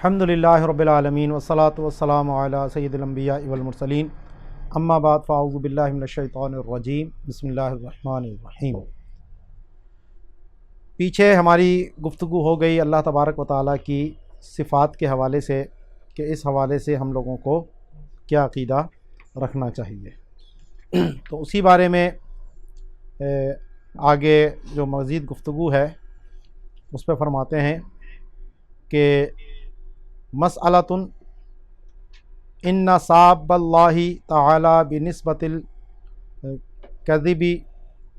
الحمدللہ رب العالمین والصلاة والسلام علی سید الانبیاء والمرسلین اما بعد فاعوذ باللہ من الشیطان الرجیم بسم اللہ الرحمن الرحیم۔ پیچھے ہماری گفتگو ہو گئی اللہ تبارک و تعالیٰ کی صفات کے حوالے سے کہ اس حوالے سے ہم لوگوں کو کیا عقیدہ رکھنا چاہیے، تو اسی بارے میں آگے جو مزید گفتگو ہے اس پہ فرماتے ہیں کہ مسئلۃ ان صاب اللہ تعالی بنسبت الکذب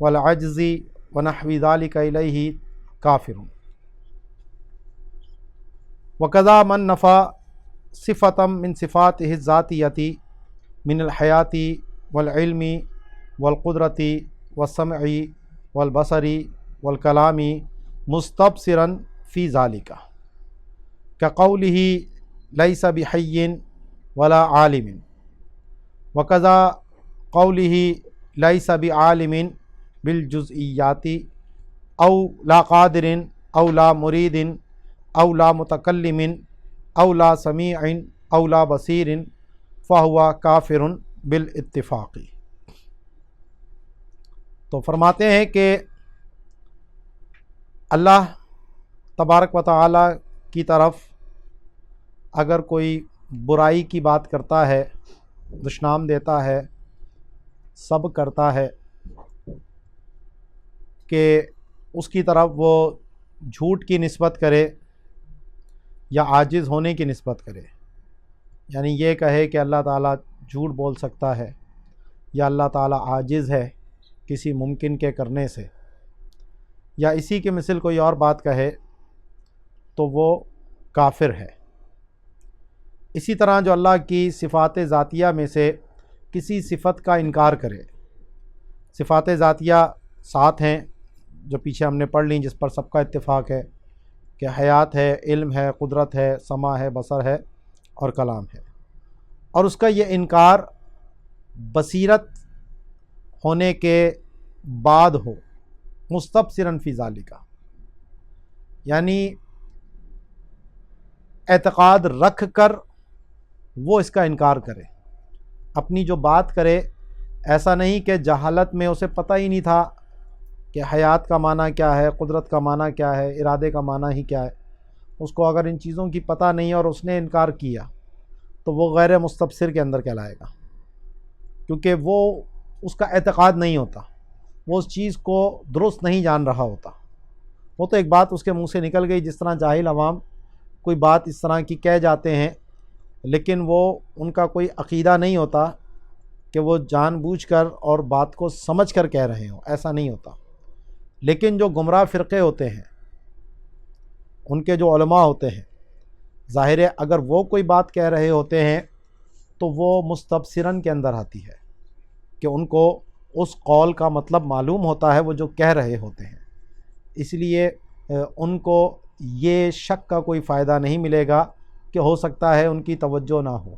والعجز ونحو ذلک الیہ کافر، وکذا من نفى صفۃ من صفاتہ الذاتیۃ من الحیاۃ والعلم والقدرۃ والسمع والبصر والکلام مستبصرا فی ذلک كقوله ليس بحي ولا عالم، وكذا قوله ليس بعالم بالجزئيات او لا قادر او لا مريد او لا متكلم او لا سميع او لا بصير فهو كافر بالاتفاق۔ تو فرماتے ہیں کہ اللہ تبارک و تعالی کی طرف اگر کوئی برائی کی بات کرتا ہے، دشنام دیتا ہے، سب کرتا ہے کہ اس کی طرف وہ جھوٹ کی نسبت کرے یا عاجز ہونے کی نسبت کرے، یعنی یہ کہے کہ اللہ تعالیٰ جھوٹ بول سکتا ہے یا اللہ تعالیٰ عاجز ہے کسی ممکن کے کرنے سے، یا اسی کے مثل کوئی اور بات کہے تو وہ کافر ہے۔ اسی طرح جو اللہ کی صفات ذاتیہ میں سے کسی صفت کا انکار کرے، صفات ذاتیہ 7 ہیں جو پیچھے ہم نے پڑھ لیں، جس پر سب کا اتفاق ہے کہ حیات ہے، علم ہے، قدرت ہے، سمع ہے، بصر ہے اور کلام ہے، اور اس کا یہ انکار بصیرت ہونے کے بعد ہو، مستبصراً فی ذالک، یعنی اعتقاد رکھ کر وہ اس کا انکار کرے، اپنی جو بات کرے ایسا نہیں کہ جہالت میں اسے پتہ ہی نہیں تھا کہ حیات کا معنی کیا ہے، قدرت کا معنی کیا ہے، ارادے کا معنی ہی کیا ہے، اس کو اگر ان چیزوں کی پتہ نہیں اور اس نے انکار کیا تو وہ غیر مستبصر کے اندر کہلائے گا، کیونکہ وہ اس کا اعتقاد نہیں ہوتا، وہ اس چیز کو درست نہیں جان رہا ہوتا، وہ تو ایک بات اس کے منہ سے نکل گئی، جس طرح جاہل عوام کوئی بات اس طرح کی کہہ جاتے ہیں لیکن وہ ان کا کوئی عقیدہ نہیں ہوتا کہ وہ جان بوجھ کر اور بات کو سمجھ کر کہہ رہے ہوں، ایسا نہیں ہوتا۔ لیکن جو گمراہ فرقے ہوتے ہیں، ان کے جو علماء ہوتے ہیں، ظاہر ہے اگر وہ کوئی بات کہہ رہے ہوتے ہیں تو وہ مستبصراً کے اندر آتی ہے کہ ان کو اس قول کا مطلب معلوم ہوتا ہے وہ جو کہہ رہے ہوتے ہیں، اس لیے ان کو یہ شک کا کوئی فائدہ نہیں ملے گا کہ ہو سکتا ہے ان کی توجہ نہ ہو،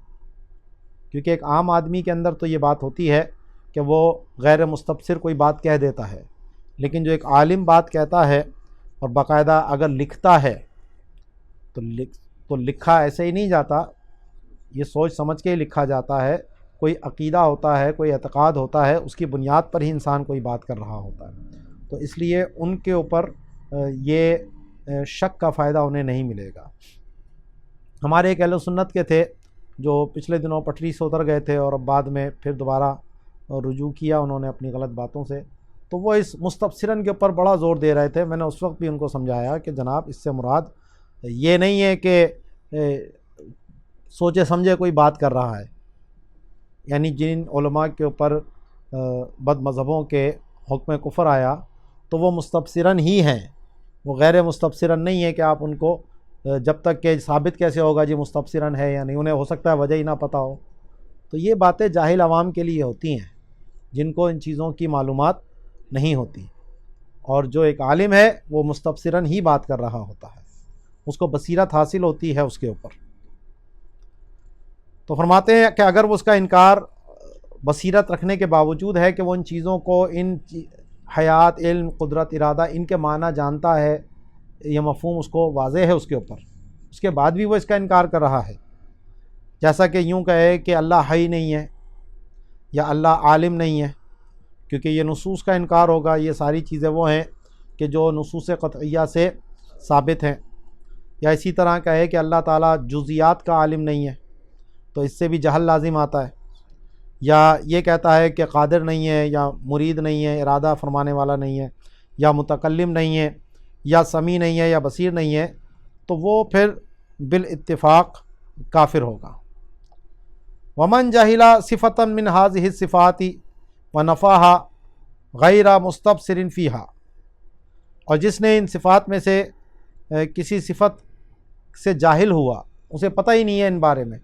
کیونکہ ایک عام آدمی کے اندر تو یہ بات ہوتی ہے کہ وہ غیر مستبصر کوئی بات کہہ دیتا ہے، لیکن جو ایک عالم بات کہتا ہے اور باقاعدہ اگر لکھتا ہے تو لکھا ایسے ہی نہیں جاتا، یہ سوچ سمجھ کے ہی لکھا جاتا ہے، کوئی عقیدہ ہوتا ہے، کوئی اعتقاد ہوتا ہے، اس کی بنیاد پر ہی انسان کوئی بات کر رہا ہوتا ہے، تو اس لیے ان کے اوپر یہ شک کا فائدہ انہیں نہیں ملے گا۔ ہمارے ایک اہل سنت کے تھے جو پچھلے دنوں پٹری سے اتر گئے تھے اور اب بعد میں پھر دوبارہ رجوع کیا انہوں نے اپنی غلط باتوں سے، تو وہ اس مستبصراً کے اوپر بڑا زور دے رہے تھے۔ میں نے اس وقت بھی ان کو سمجھایا کہ جناب اس سے مراد یہ نہیں ہے کہ سوچے سمجھے کوئی بات کر رہا ہے، یعنی جن علماء کے اوپر بد مذہبوں کے حکم کفر آیا تو وہ مستبصراً ہی ہیں، وہ غیر مستبصراً نہیں ہے کہ آپ ان کو جب تک کہ ثابت کیسے ہوگا جی مستبصراً ہے یا نہیں، انہیں ہو سکتا ہے وجہ ہی نہ پتہ ہو، تو یہ باتیں جاہل عوام کے لیے ہوتی ہیں جن کو ان چیزوں کی معلومات نہیں ہوتی، اور جو ایک عالم ہے وہ مستبصراً ہی بات کر رہا ہوتا ہے، اس کو بصیرت حاصل ہوتی ہے اس کے اوپر۔ تو فرماتے ہیں کہ اگر وہ اس کا انکار بصیرت رکھنے کے باوجود ہے کہ وہ ان چیزوں کو، ان حیات، علم، قدرت، ارادہ، ان کے معنی جانتا ہے، یہ مفہوم اس کو واضح ہے اس کے اوپر، اس کے بعد بھی وہ اس کا انکار کر رہا ہے، جیسا کہ یوں کہے کہ اللہ حی نہیں ہے یا اللہ عالم نہیں ہے، کیونکہ یہ نصوص کا انکار ہوگا۔ یہ ساری چیزیں وہ ہیں کہ جو نصوص قطعیہ سے ثابت ہیں۔ یا اسی طرح کہے کہ اللہ تعالیٰ جزیات کا عالم نہیں ہے، تو اس سے بھی جہل لازم آتا ہے۔ یا یہ کہتا ہے کہ قادر نہیں ہے، یا مرید نہیں ہے، ارادہ فرمانے والا نہیں ہے، یا متکلم نہیں ہے، یا سمیع نہیں ہے، یا بصیر نہیں ہے، تو وہ پھر بالاتفاق کافر ہوگا۔ ومن جہل صفۃ من هذه الصفات ونفاها غیر مستبصر فیها، اور جس نے ان صفات میں سے کسی صفت سے جاہل ہوا، اسے پتہ ہی نہیں ہے ان بارے میں،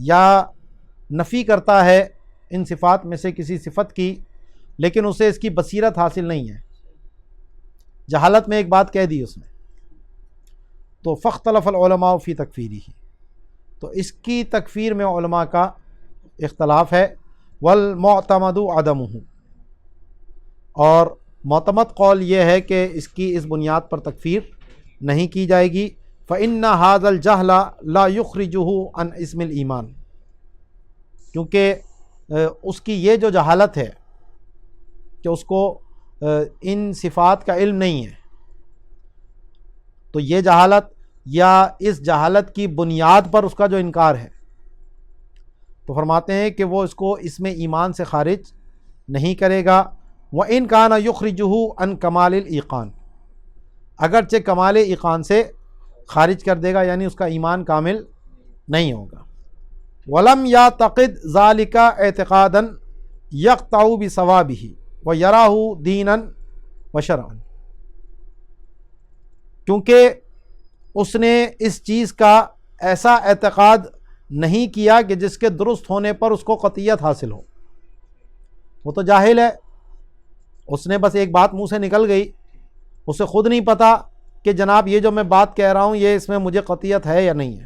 یا نفی کرتا ہے ان صفات میں سے کسی صفت کی لیکن اسے اس کی بصیرت حاصل نہیں ہے، جہالت میں ایک بات کہہ دی اس نے، تو فاختلف العلماء فی تکفیرہ، تو اس کی تکفیر میں علماء کا اختلاف ہے۔ والمعتمد عدمہ، اور معتمد قول یہ ہے کہ اس کی اس بنیاد پر تکفیر نہیں کی جائے گی۔ فإن هذا الجہل لا یخرجہ عن اسم الایمان، کیونکہ اس کی یہ جو جہالت ہے کہ اس کو ان صفات کا علم نہیں ہے، تو یہ جہالت یا اس جہالت کی بنیاد پر اس کا جو انکار ہے، تو فرماتے ہیں کہ وہ اس کو اس میں ایمان سے خارج نہیں کرے گا۔ وَإِنْ كَانَ يُخْرِجُهُ عَنْ كَمَالِ الْإِيقَانِ، اگرچہ کمال ایقان سے خارج کر دے گا، یعنی اس کا ایمان کامل نہیں ہوگا۔ وَلَمْ يَعْتَقِدْ ذَلِكَ اعتقادا يَقْطَعُ بِصَوَابِهِ وَيَرَاهُ دِينًا وَشَرْعًا، کیونکہ اس نے اس چیز کا ایسا اعتقاد نہیں کیا کہ جس کے درست ہونے پر اس کو قطعیت حاصل ہو۔ وہ تو جاہل ہے، اس نے بس ایک بات منہ سے نکل گئی، اسے خود نہیں پتا کہ جناب یہ جو میں بات کہہ رہا ہوں یہ اس میں مجھے قطعیت ہے یا نہیں ہے۔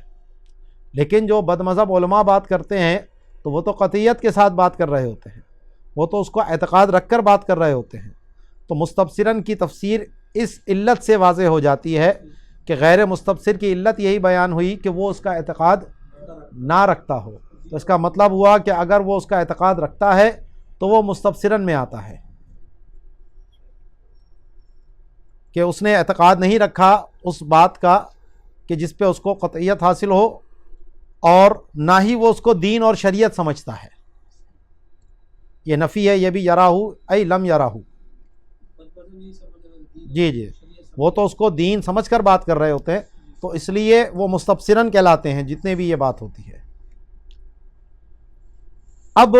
لیکن جو بد مذہب علماء بات کرتے ہیں تو وہ تو قطعیت کے ساتھ بات کر رہے ہوتے ہیں، وہ تو اس کو اعتقاد رکھ کر بات کر رہے ہوتے ہیں۔ تو مستبصرن کی تفسیر اس علت سے واضح ہو جاتی ہے کہ غیر مستبصر کی علت یہی بیان ہوئی کہ وہ اس کا اعتقاد نہ رکھتا ہو، تو اس کا مطلب ہوا کہ اگر وہ اس کا اعتقاد رکھتا ہے تو وہ مستبصرن میں آتا ہے، کہ اس نے اعتقاد نہیں رکھا اس بات کا کہ جس پہ اس کو قطعیت حاصل ہو، اور نہ ہی وہ اس کو دین اور شریعت سمجھتا ہے۔ یہ نفی ہے، یہ بھی یراہو ای لم یراہو، جی وہ تو اس کو دین سمجھ کر بات کر رہے ہوتے ہیں، تو اس لیے وہ مستبصرن کہلاتے ہیں جتنے بھی یہ بات ہوتی ہے۔ اب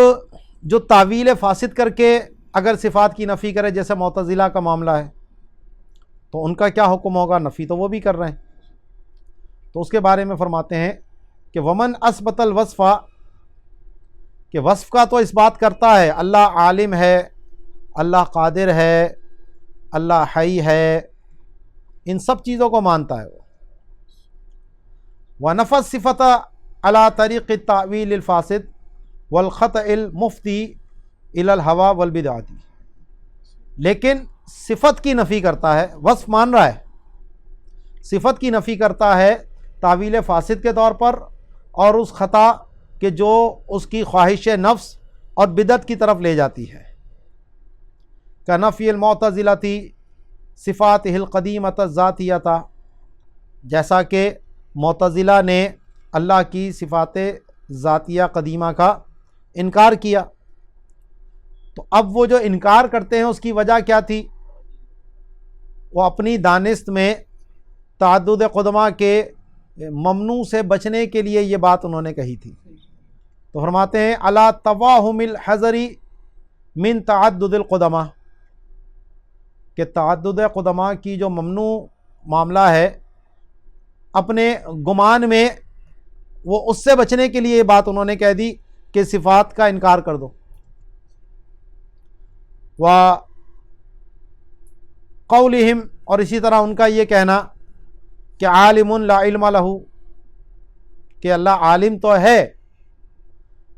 جو تعویل فاسد کر کے اگر صفات کی نفی کرے، جیسے معتزلہ کا معاملہ ہے، تو ان کا کیا حکم ہوگا؟ نفی تو وہ بھی کر رہے ہیں، تو اس کے بارے میں فرماتے ہیں کہ ومن اثبت الوصف، کہ وصف کا تو اس بات کرتا ہے، اللہ عالم ہے، اللہ قادر ہے، اللہ حی ہے، ان سب چیزوں کو مانتا ہے وہ۔ ونفى الصفۃ علی طریق التأویل الفاسد والخطأ المفتی الی الہوی والبدعۃ، لیکن صفت کی نفی کرتا ہے، وصف مان رہا ہے، صفت کی نفی کرتا ہے تعویل فاسد کے طور پر، اور اس خطا کہ جو اس کی خواہش نفس اور بدعت کی طرف لے جاتی ہے۔ کنفی المعتزلۃ صفاتہ القدیمۃ الذاتیۃ، جیسا کہ معتزلہ نے اللہ کی صفات ذاتیہ قدیمہ کا انکار کیا۔ تو اب وہ جو انکار کرتے ہیں اس کی وجہ کیا تھی؟ وہ اپنی دانست میں تعدد قدمہ کے ممنوع سے بچنے کے لیے یہ بات انہوں نے کہی تھی۔ تو فرماتے ہیں علی تواہم الحذر من تعدد القدمہ، کہ تعدد قدمہ کی جو ممنوع معاملہ ہے، اپنے گمان میں وہ اس سے بچنے کے لیے یہ بات انہوں نے کہہ دی کہ صفات کا انکار کر دو۔ وقولہم، اور اسی طرح ان کا یہ کہنا کہ عالم لا علم لہ، کہ اللہ عالم تو ہے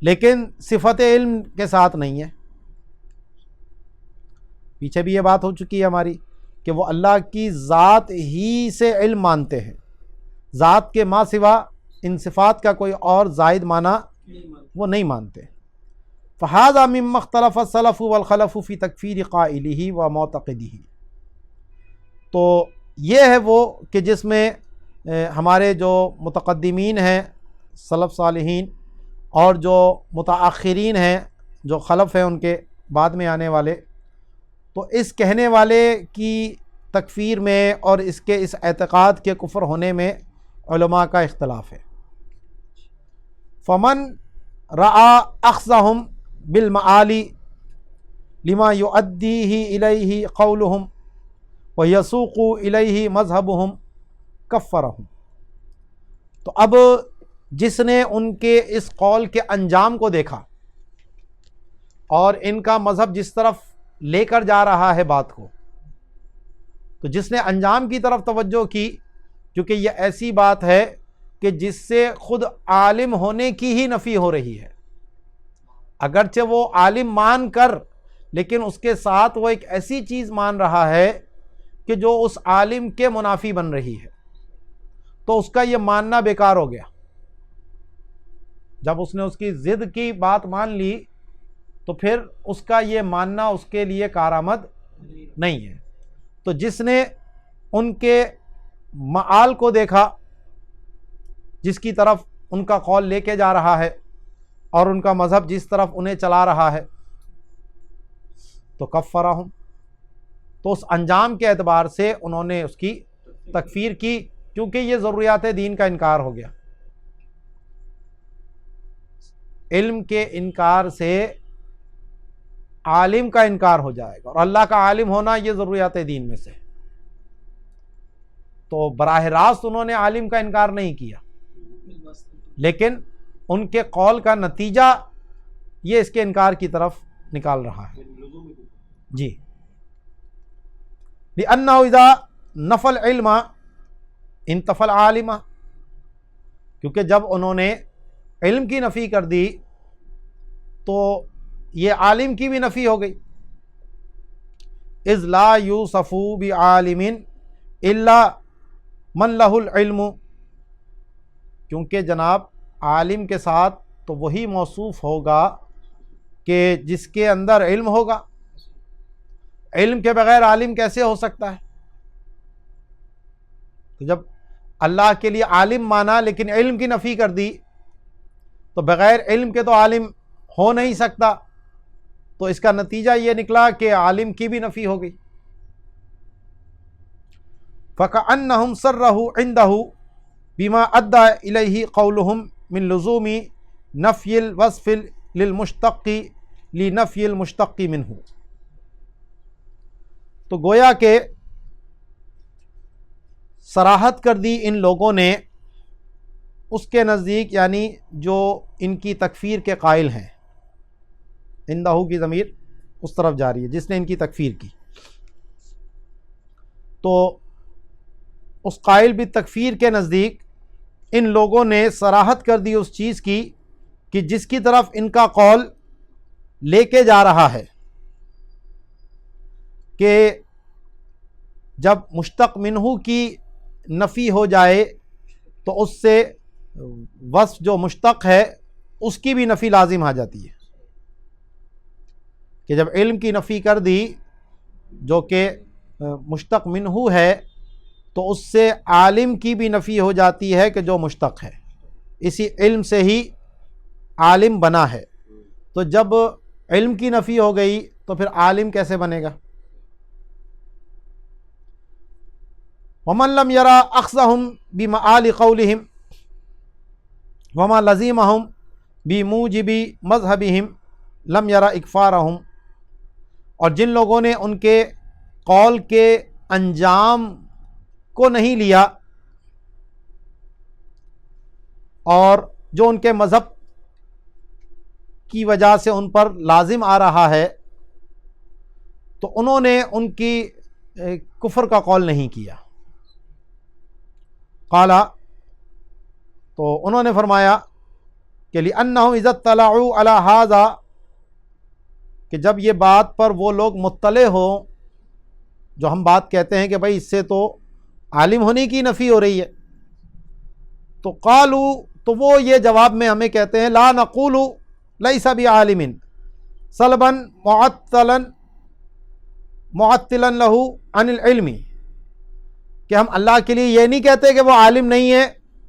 لیکن صفت علم کے ساتھ نہیں ہے۔ پیچھے بھی یہ بات ہو چکی ہے ہماری کہ وہ اللہ کی ذات ہی سے علم مانتے ہیں، ذات کے ما سوا ان صفات کا کوئی اور زائد معنی وہ نہیں مانتے۔ فہذا مما اختلف السلف والخلف فی تکفیر قائلہ و معتقدہ، تو یہ ہے وہ کہ جس میں ہمارے جو متقدمین ہیں سلف صالحین اور جو متاخرین ہیں جو خلف ہیں ان کے بعد میں آنے والے، تو اس کہنے والے کی تکفیر میں اور اس کے اس اعتقاد کے کفر ہونے میں علماء کا اختلاف ہے۔ فمن رعا اخذہم بالمعالی لما یؤدیہ الیہ قولہم ویسوق الیہ مذہبہم کفرہم، تو اب جس نے ان کے اس قول کے انجام کو دیکھا اور ان کا مذہب جس طرف لے کر جا رہا ہے بات کو، تو جس نے انجام کی طرف توجہ کی، کیونکہ یہ ایسی بات ہے کہ جس سے خود عالم ہونے کی ہی نفی ہو رہی ہے، اگرچہ وہ عالم مان کر لیکن اس کے ساتھ وہ ایک ایسی چیز مان رہا ہے کہ جو اس عالم کے منافی بن رہی ہے، تو اس کا یہ ماننا بیکار ہو گیا۔ جب اس نے اس کی ضد کی بات مان لی تو پھر اس کا یہ ماننا اس کے لیے کارآمد نہیں ہے۔ تو جس نے ان کے معال کو دیکھا، جس کی طرف ان کا قول لے کے جا رہا ہے اور ان کا مذہب جس طرف انہیں چلا رہا ہے، تو کفرہم، تو اس انجام کے اعتبار سے انہوں نے اس کی تکفیر کی، کیونکہ یہ ضروریات دین کا انکار ہو گیا۔ علم کے انکار سے عالم کا انکار ہو جائے گا، اور اللہ کا عالم ہونا یہ ضروریات دین میں سے، تو براہ راست انہوں نے عالم کا انکار نہیں کیا، لیکن ان کے قول کا نتیجہ یہ اس کے انکار کی طرف نکال رہا ہے۔ جی، لِأَنَّهُ إِذَا نَفَى الْعِلْمَ انتفى الْعَالِمَ، کیونکہ جب انہوں نے علم کی نفی کر دی تو یہ عالم کی بھی نفی ہو گئی۔ اذ لا یوصف بعالم الا من له العلم، کیونکہ جناب عالم کے ساتھ تو وہی موصوف ہوگا کہ جس کے اندر علم ہوگا، علم کے بغیر عالم کیسے ہو سکتا ہے؟ تو جب اللہ کے لیے عالم مانا لیکن علم کی نفی کر دی، تو بغیر علم کے تو عالم ہو نہیں سکتا، تو اس کا نتیجہ یہ نکلا کہ عالم کی بھی نفی ہو گئی۔ فَكَأَنَّهُمْ صَرَّهُ عِنْدَهُ بِمَا أَدَّى إِلَيْهِ قَوْلُهُمْ مِنْ لُزُومِ نَفْيِ الْوَصْفِ لِلْمُشْتَقِّ لِنَفْيِ الْمُشْتَقِّ مِنْهُ، تو گویا کہ صراحت کر دی ان لوگوں نے اس کے نزدیک، یعنی جو ان کی تکفیر کے قائل ہیں، اندہو کی ضمیر اس طرف جا رہی ہے جس نے ان کی تکفیر کی، تو اس قائل بھی تکفیر کے نزدیک ان لوگوں نے صراحت کر دی اس چیز کی کہ جس کی طرف ان کا قول لے کے جا رہا ہے، کہ جب مشتق منہ کی نفی ہو جائے تو اس سے وصف جو مشتق ہے اس کی بھی نفی لازم آ جاتی ہے، کہ جب علم کی نفی کر دی جو کہ مشتق منہ ہے تو اس سے عالم کی بھی نفی ہو جاتی ہے کہ جو مشتق ہے، اسی علم سے ہی عالم بنا ہے، تو جب علم کی نفی ہو گئی تو پھر عالم کیسے بنے گا؟ وَمَن لَّمْ يَرَى أَخْذَهُمْ بِمَعَالِ قَوْلِهِمْ وَمَا لَزِمَهُمْ بِمُوجِبِ مَذْهَبِهِمْ لَمْ يَرَى إِكْفَارَهُمْ، اور جن لوگوں نے ان کے قول کے انجام کو نہیں لیا اور جو ان کے مذہب کی وجہ سے ان پر لازم آ رہا ہے، تو انہوں نے ان کی کفر کا قول نہیں کیا۔ قالا، تو انہوں نے فرمایا کہ لِأَنَّهُمْ إِذَا اطَّلَعُوا عَلَى هَذَا، کہ جب یہ بات پر وہ لوگ مطلع ہوں، جو ہم بات کہتے ہیں کہ بھائی اس سے تو عالم ہونے کی نفی ہو رہی ہے، تو قالو، تو وہ یہ جواب میں ہمیں کہتے ہیں لا نقول لیس بعالم سلبا معطلا لہ عن العلم، کہ ہم اللہ کے لیے یہ نہیں کہتے کہ وہ عالم نہیں ہے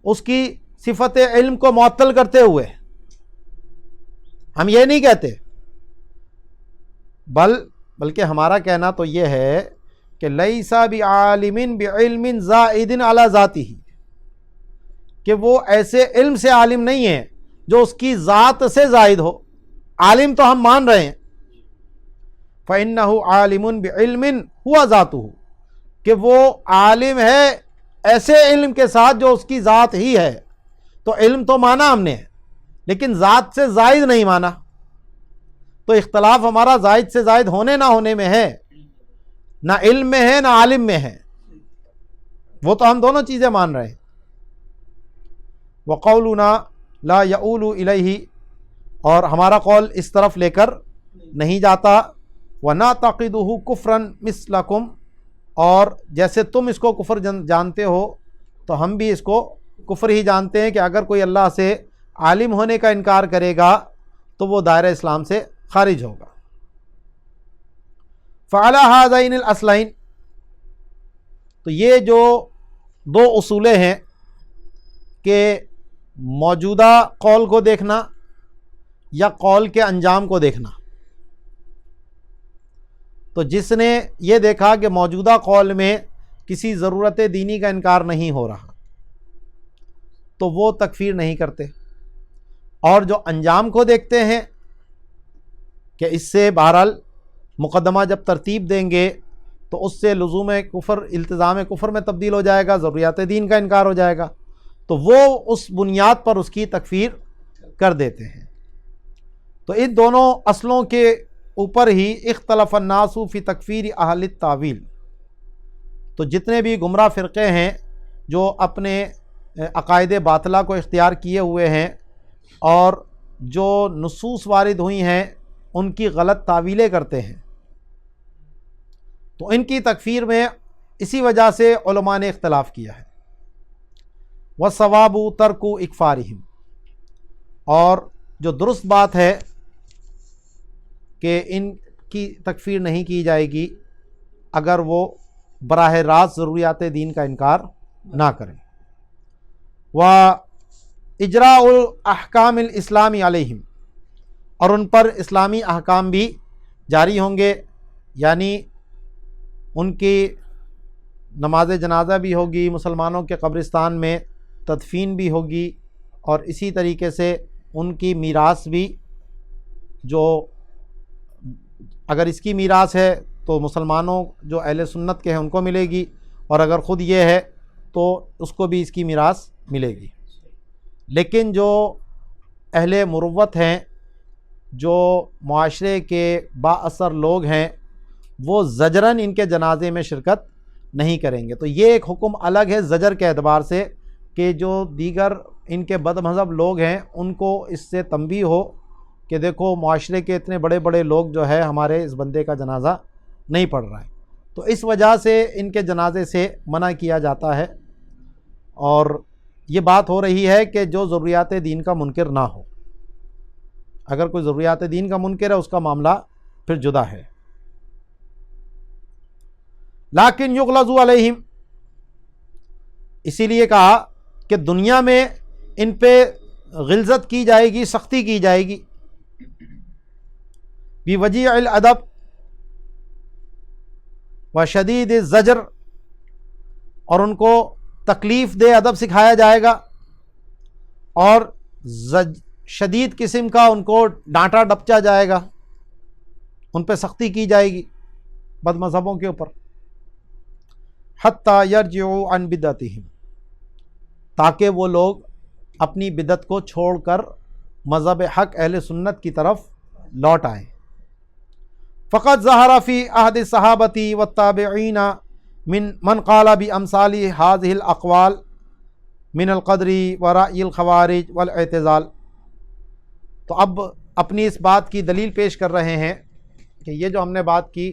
اس کی صفت علم کو معطل کرتے ہوئے، ہم یہ نہیں کہتے، بلکہ ہمارا کہنا تو یہ ہے کہ لیس بعالم بعلم زائد علی ذاتہ، کہ وہ ایسے علم سے عالم نہیں ہے جو اس کی ذات سے زائد ہو۔ عالم تو ہم مان رہے ہیں، فإنہ عالم بعلم ہوا ذاتہ، کہ وہ عالم ہے ایسے علم کے ساتھ جو اس کی ذات ہی ہے۔ تو علم تو مانا ہم نے، لیکن ذات سے زائد نہیں مانا، تو اختلاف ہمارا زائد سے زائد ہونے نہ ہونے میں ہے، نہ علم میں ہے نہ عالم میں ہے، وہ تو ہم دونوں چیزیں مان رہے ہیں۔ وقولنا لا یؤول الیہ، اور ہمارا قول اس طرف لے کر نہیں جاتا، ونعتقدہ کفرا مثلکم، اور جیسے تم اس کو کفر جانتے ہو تو ہم بھی اس کو کفر ہی جانتے ہیں، کہ اگر کوئی اللہ سے عالم ہونے کا انکار کرے گا تو وہ دائرہ اسلام سے خارج ہوگا۔ فعلی ہذین الاصلین، تو یہ جو دو اصولیں ہیں کہ موجودہ قول کو دیکھنا یا قول کے انجام کو دیکھنا، تو جس نے یہ دیکھا کہ موجودہ قول میں کسی ضرورت دینی کا انکار نہیں ہو رہا تو وہ تکفیر نہیں کرتے، اور جو انجام کو دیکھتے ہیں کہ اس سے بہرحال مقدمہ جب ترتیب دیں گے تو اس سے لزوم کفر، التزام کفر میں تبدیل ہو جائے گا، ضروریات دین کا انکار ہو جائے گا، تو وہ اس بنیاد پر اس کی تکفیر کر دیتے ہیں۔ تو ان دونوں اصلوں کے اوپر ہی اختلف الناس فی تکفیر اہل التاویل، تو جتنے بھی گمراہ فرقے ہیں جو اپنے عقائد باطلہ کو اختیار کیے ہوئے ہیں اور جو نصوص وارد ہوئی ہیں ان کی غلط تعویلیں کرتے ہیں، تو ان کی تکفیر میں اسی وجہ سے علماء نے اختلاف کیا ہے۔ وَالصَّوَابُ تَرْكُ اکفارہم، اور جو درست بات ہے کہ ان کی تکفیر نہیں کی جائے گی اگر وہ براہ راست ضروریات دین کا انکار نہ کریں۔ وَإِجْرَاءُ الْأَحْكَامِ الْإِسْلَامِ عَلَيْهِمْ، اور ان پر اسلامی احکام بھی جاری ہوں گے، یعنی ان کی نماز جنازہ بھی ہوگی، مسلمانوں کے قبرستان میں تدفین بھی ہوگی، اور اسی طریقے سے ان کی میراث بھی، جو اگر اس کی میراث ہے تو مسلمانوں جو اہل سنت کے ہیں ان کو ملے گی، اور اگر خود یہ ہے تو اس کو بھی اس کی میراث ملے گی۔ لیکن جو اہل مروت ہیں، جو معاشرے کے با اثر لوگ ہیں، وہ زجراً ان کے جنازے میں شرکت نہیں کریں گے۔ تو یہ ایک حکم الگ ہے زجر کے اعتبار سے، کہ جو دیگر ان کے بد مذہب لوگ ہیں ان کو اس سے تنبیہ ہو کہ دیکھو معاشرے کے اتنے بڑے بڑے لوگ جو ہے ہمارے اس بندے کا جنازہ نہیں پڑھ رہا ہے، تو اس وجہ سے ان کے جنازے سے منع کیا جاتا ہے۔ اور یہ بات ہو رہی ہے کہ جو ضروریات دین کا منکر نہ ہو، اگر کوئی ضروریات دین کا منکر ہے اس کا معاملہ پھر جدا ہے۔ لیکن یغلظ علیہم، اسی لیے کہا کہ دنیا میں ان پہ غلظت کی جائے گی، سختی کی جائے گی، بوجیع الادب وشدید الزجر، اور ان کو تکلیف دہ ادب سکھایا جائے گا، اور شدید قسم کا ان کو ڈانٹا ڈپچا جائے گا، ان پہ سختی کی جائے گی بد مذہبوں کے اوپر، حتی یرجعوا عن بدعتہم، تاکہ وہ لوگ اپنی بدعت کو چھوڑ کر مذہب حق اہل سنت کی طرف لوٹ آئیں۔ فقط ظہر فی عہد الصحابۃ والتابعین من قال بامثال هذه الاقوال من القدر ورأی الخوارج والاعتزال، تو اب اپنی اس بات کی دلیل پیش کر رہے ہیں کہ یہ جو ہم نے بات کی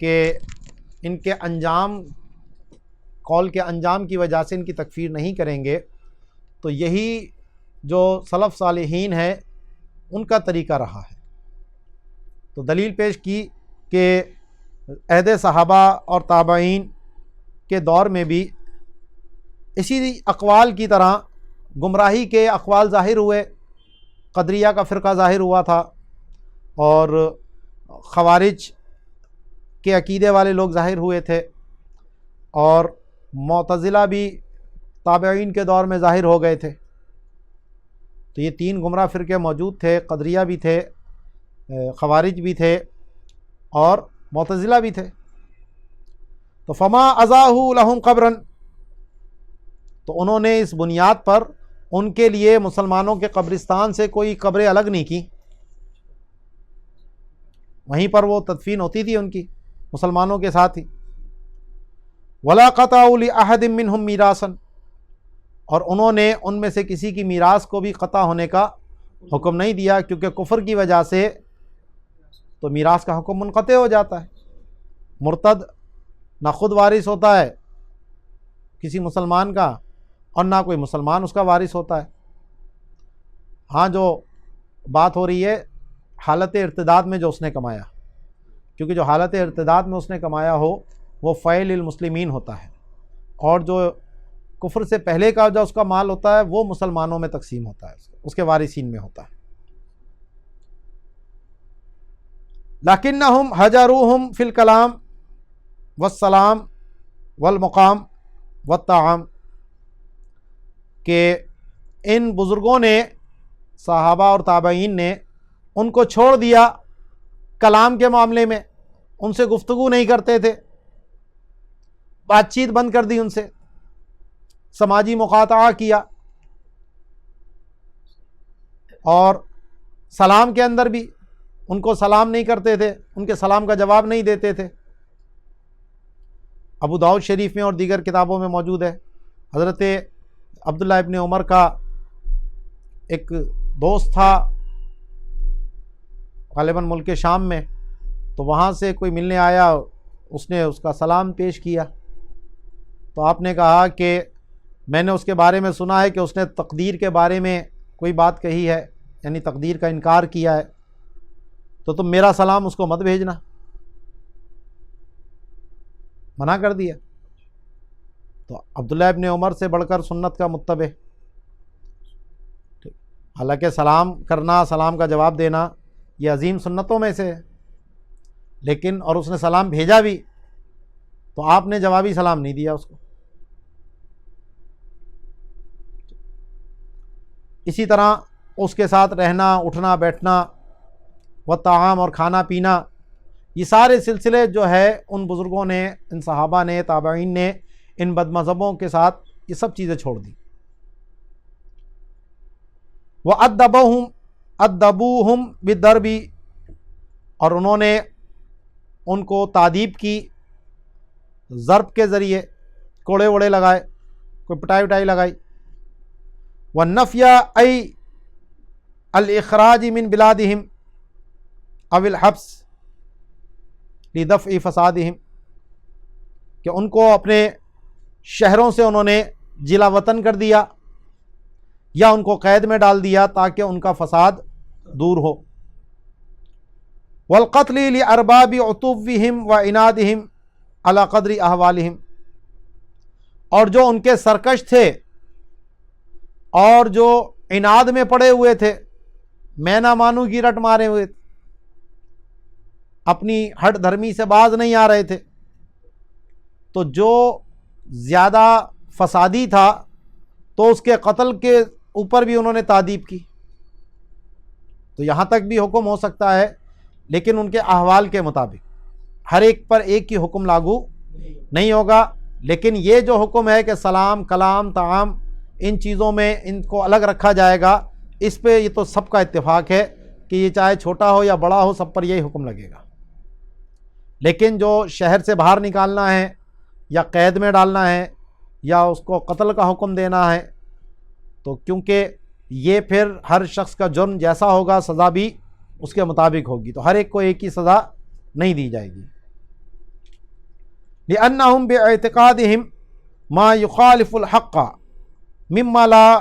کہ ان کے انجام، قول کے انجام کی وجہ سے ان کی تکفیر نہیں کریں گے، تو یہی جو سلف صالحین ہے ان کا طریقہ رہا ہے۔ تو دلیل پیش کی کہ عہد صحابہ اور تابعین کے دور میں بھی اسی اقوال کی طرح گمراہی کے اقوال ظاہر ہوئے، قدریہ کا فرقہ ظاہر ہوا تھا، اور خوارج کے عقیدے والے لوگ ظاہر ہوئے تھے، اور معتزلہ بھی تابعین کے دور میں ظاہر ہو گئے تھے۔ تو یہ تین گمراہ فرقے موجود تھے، قدریہ بھی تھے، خوارج بھی تھے، اور معتزلہ بھی تھے۔ تو فما ازاحوا لہم قبرا، تو انہوں نے اس بنیاد پر ان کے لیے مسلمانوں کے قبرستان سے کوئی قبریں الگ نہیں کی، وہیں پر وہ تدفین ہوتی تھی ان کی مسلمانوں کے ساتھ ہی۔ ولا قطعوا لأحد منهم میراثا، اور انہوں نے ان میں سے کسی کی میراث کو بھی قطع ہونے کا حکم نہیں دیا، کیونکہ کفر کی وجہ سے تو میراث کا حکم منقطع ہو جاتا ہے۔ مرتد نہ خود وارث ہوتا ہے کسی مسلمان کا، اور نہ کوئی مسلمان اس کا وارث ہوتا ہے۔ ہاں، جو بات ہو رہی ہے حالت ارتداد میں جو اس نے کمایا، کیونکہ جو حالت ارتداد میں اس نے کمایا ہو وہ فیل للمسلمین ہوتا ہے، اور جو کفر سے پہلے کا جو اس کا مال ہوتا ہے وہ مسلمانوں میں تقسیم ہوتا ہے، اس کے وارثین میں ہوتا ہے۔ لکنہم حجروہم فی الکلام والسلام والمقام والطعام، کہ ان بزرگوں نے، صحابہ اور تابعین نے، ان کو چھوڑ دیا کلام کے معاملے میں، ان سے گفتگو نہیں کرتے تھے، بات چیت بند کر دی ان سے، سماجی مقاطعہ کیا، اور سلام کے اندر بھی ان کو سلام نہیں کرتے تھے، ان کے سلام کا جواب نہیں دیتے تھے۔ ابو داؤد شریف میں اور دیگر کتابوں میں موجود ہے، حضرت عبداللہ ابن عمر کا ایک دوست تھا غالباً ملک شام میں، تو وہاں سے کوئی ملنے آیا، اس نے اس کا سلام پیش کیا، تو آپ نے کہا کہ میں نے اس کے بارے میں سنا ہے کہ اس نے تقدیر کے بارے میں کوئی بات کہی ہے، یعنی تقدیر کا انکار کیا ہے، تو تم میرا سلام اس کو مت بھیجنا، منع کر دیا۔ تو عبداللہ ابن عمر سے بڑھ کر سنت کا متبع، حالانکہ سلام کرنا، سلام کا جواب دینا یہ عظیم سنتوں میں سے ہے، لیکن اور اس نے سلام بھیجا بھی، تو آپ نے جوابی سلام نہیں دیا اس کو۔ اسی طرح اس کے ساتھ رہنا، اٹھنا بیٹھنا، و طعام، اور کھانا پینا، یہ سارے سلسلے جو ہے ان بزرگوں نے، ان صحابہ نے، تابعین نے ان بد مذہبوں کے ساتھ یہ سب چیزیں چھوڑ دی۔ وَأَدَّبُوهُمْ بِالضَّرْبِ، اور انہوں نے ان کو تادیب کی ضرب کے ذریعے، کوڑے وڑے لگائے، کوئی پٹائی وٹائی لگائی۔ وَالنَّفْيَ أَيْ الْإِخْرَاجِ مِنْ بِلَادِهِمْ أَوِ الْحَبْسِ لِدَفْعِ فَسَادِهِمْ، کہ ان کو اپنے شہروں سے انہوں نے جلا وطن کر دیا، یا ان کو قید میں ڈال دیا تاکہ ان کا فساد دور ہو۔ والقتل لأرباب عتوهم وعنادهم على قدر احوالهم، اور جو ان کے سرکش تھے اور جو عناد میں پڑے ہوئے تھے، میں نہ مانوں کی رٹ مارے ہوئے تھے، اپنی ہٹ دھرمی سے باز نہیں آ رہے تھے، تو جو زیادہ فسادی تھا تو اس کے قتل کے اوپر بھی انہوں نے تادیب کی۔ تو یہاں تک بھی حکم ہو سکتا ہے، لیکن ان کے احوال کے مطابق، ہر ایک پر ایک ہی حکم لاگو نہیں ہوگا۔ لیکن یہ جو حکم ہے کہ سلام، کلام، طعام، ان چیزوں میں ان کو الگ رکھا جائے گا، اس پہ یہ تو سب کا اتفاق ہے کہ یہ چاہے چھوٹا ہو یا بڑا ہو، سب پر یہی حکم لگے گا۔ لیکن جو شہر سے باہر نکالنا ہے، یا قید میں ڈالنا ہے، یا اس کو قتل کا حکم دینا ہے، تو کیونکہ یہ پھر ہر شخص کا جرم جیسا ہوگا، سزا بھی اس کے مطابق ہوگی، تو ہر ایک کو ایک ہی سزا نہیں دی جائے گی۔ لِأَنَّهُمْ بِاعْتِقَادِهِمْ مَا يُخَالِفُ الْحَقَّ مِمَّا لَا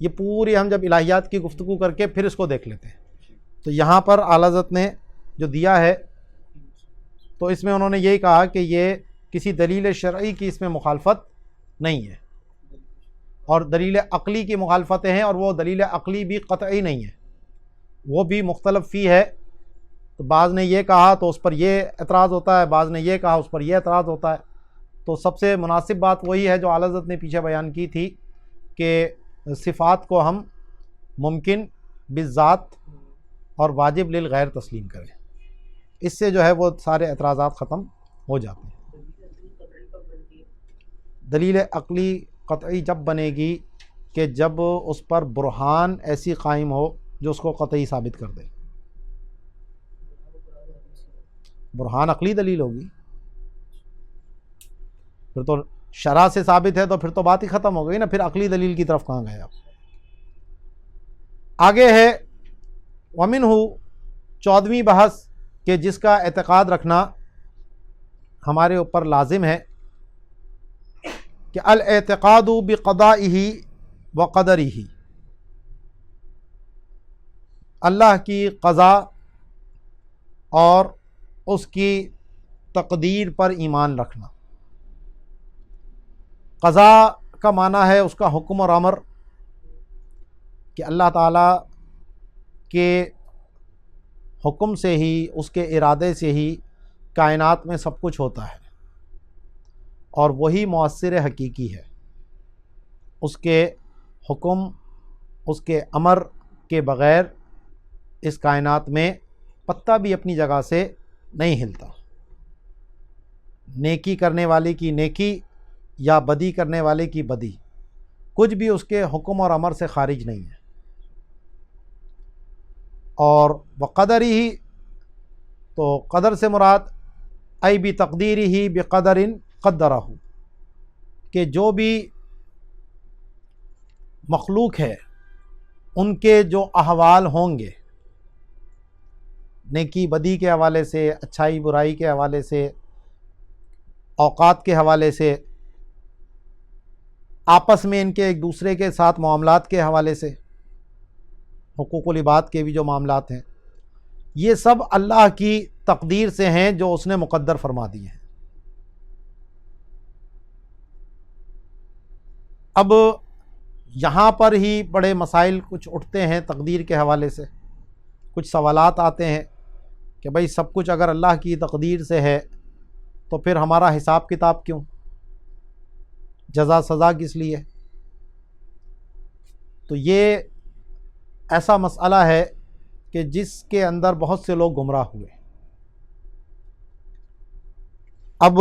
یہ پوری ہم جب الہیات کی گفتگو کر کے پھر اس کو دیکھ لیتے ہیں. تو یہاں پر اعلیٰ حضرت نے جو دیا ہے تو اس میں انہوں نے یہی کہا کہ یہ کسی دلیل شرعی کی اس میں مخالفت نہیں ہے، اور دلیل عقلی کی مخالفتیں ہیں، اور وہ دلیل عقلی بھی قطعی نہیں ہے، وہ بھی مختلف فی ہے. تو بعض نے یہ کہا تو اس پر یہ اعتراض ہوتا ہے، بعض نے یہ کہا اس پر یہ اعتراض ہوتا ہے. تو سب سے مناسب بات وہی ہے جو اعلیٰ حضرت نے پیچھے بیان کی تھی کہ صفات کو ہم ممکن بالذات اور واجب للغیر تسلیم کریں. اس سے جو ہے وہ سارے اعتراضات ختم ہو جاتے ہیں. دلیل عقلی قطعی جب بنے گی کہ جب اس پر برہان ایسی قائم ہو جو اس کو قطعی ثابت کر دے. برہان عقلی دلیل ہوگی، پھر تو شرع سے ثابت ہے تو پھر تو بات ہی ختم ہو گئی نا، پھر عقلی دلیل کی طرف کہاں گئے آپ. آگے ہے ومنہ 14ویں بحث کہ جس کا اعتقاد رکھنا ہمارے اوپر لازم ہے کہ الاعتقاد بقضائہ وقدرہ، اللہ کی قضا اور اس کی تقدیر پر ایمان رکھنا. قضا کا معنی ہے اس کا حکم اور امر، کہ اللہ تعالیٰ کے حکم سے ہی، اس کے ارادے سے ہی کائنات میں سب کچھ ہوتا ہے، اور وہی مؤثر حقیقی ہے. اس کے حکم، اس کے امر کے بغیر اس کائنات میں پتہ بھی اپنی جگہ سے نہیں ہلتا. نیکی کرنے والے کی نیکی یا بدی کرنے والے کی بدی، کچھ بھی اس کے حکم اور امر سے خارج نہیں ہے. اور وقدر ہی، تو قدر سے مراد ای بتقدیر ہی بقدر قدرہ، کہ جو بھی مخلوق ہے ان کے جو احوال ہوں گے، نیکی بدی کے حوالے سے، اچھائی برائی کے حوالے سے، اوقات کے حوالے سے، آپس میں ان کے ایک دوسرے کے ساتھ معاملات کے حوالے سے، حقوق العباد کے بھی جو معاملات ہیں، یہ سب اللہ کی تقدیر سے ہیں جو اس نے مقدر فرما دی ہیں. اب یہاں پر ہی بڑے مسائل کچھ اٹھتے ہیں تقدیر کے حوالے سے، کچھ سوالات آتے ہیں کہ بھئی سب کچھ اگر اللہ کی تقدیر سے ہے تو پھر ہمارا حساب کتاب کیوں، جزا سزا کس لیے؟ تو یہ ایسا مسئلہ ہے کہ جس کے اندر بہت سے لوگ گمراہ ہوئے. اب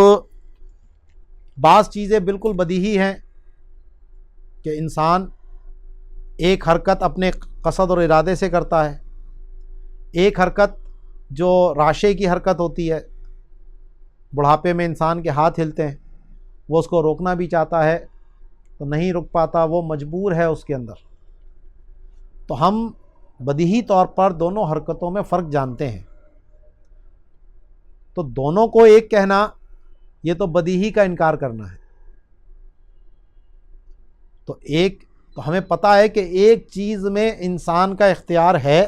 بعض چیزیں بالکل بدیہی ہیں کہ انسان ایک حرکت اپنے قصد اور ارادے سے کرتا ہے، ایک حرکت جو راشے کی حرکت ہوتی ہے، بڑھاپے میں انسان کے ہاتھ ہلتے ہیں، وہ اس کو روکنا بھی چاہتا ہے تو نہیں رک پاتا، وہ مجبور ہے اس کے اندر. تو ہم بدیہی طور پر دونوں حرکتوں میں فرق جانتے ہیں، تو دونوں کو ایک کہنا یہ تو بدیہی کا انکار کرنا ہے. تو ہمیں پتہ ہے کہ ایک چیز میں انسان کا اختیار ہے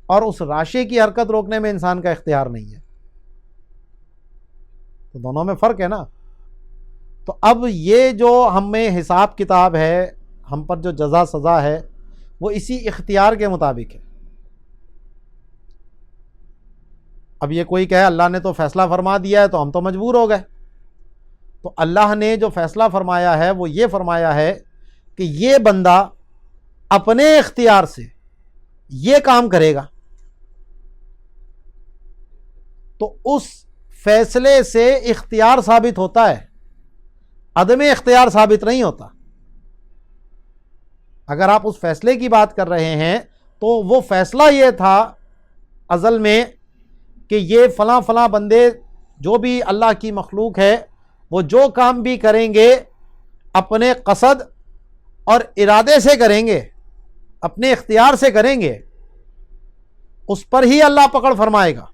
اور اس راشے کی حرکت روکنے میں انسان کا اختیار نہیں ہے، تو دونوں میں فرق ہے نا. تو اب یہ جو ہم میں حساب کتاب ہے، ہم پر جو جزا سزا ہے، وہ اسی اختیار کے مطابق ہے. اب یہ کوئی کہے اللہ نے تو فیصلہ فرما دیا ہے تو ہم تو مجبور ہو گئے. تو اللہ نے جو فیصلہ فرمایا ہے وہ یہ فرمایا ہے کہ یہ بندہ اپنے اختیار سے یہ کام کرے گا، تو اس فیصلے سے اختیار ثابت ہوتا ہے، عدم اختیار ثابت نہیں ہوتا. اگر آپ اس فیصلے کی بات کر رہے ہیں تو وہ فیصلہ یہ تھا ازل میں کہ یہ فلاں فلاں بندے جو بھی اللہ کی مخلوق ہے وہ جو کام بھی کریں گے اپنے قصد اور ارادے سے کریں گے، اپنے اختیار سے کریں گے، اس پر ہی اللہ پکڑ فرمائے گا،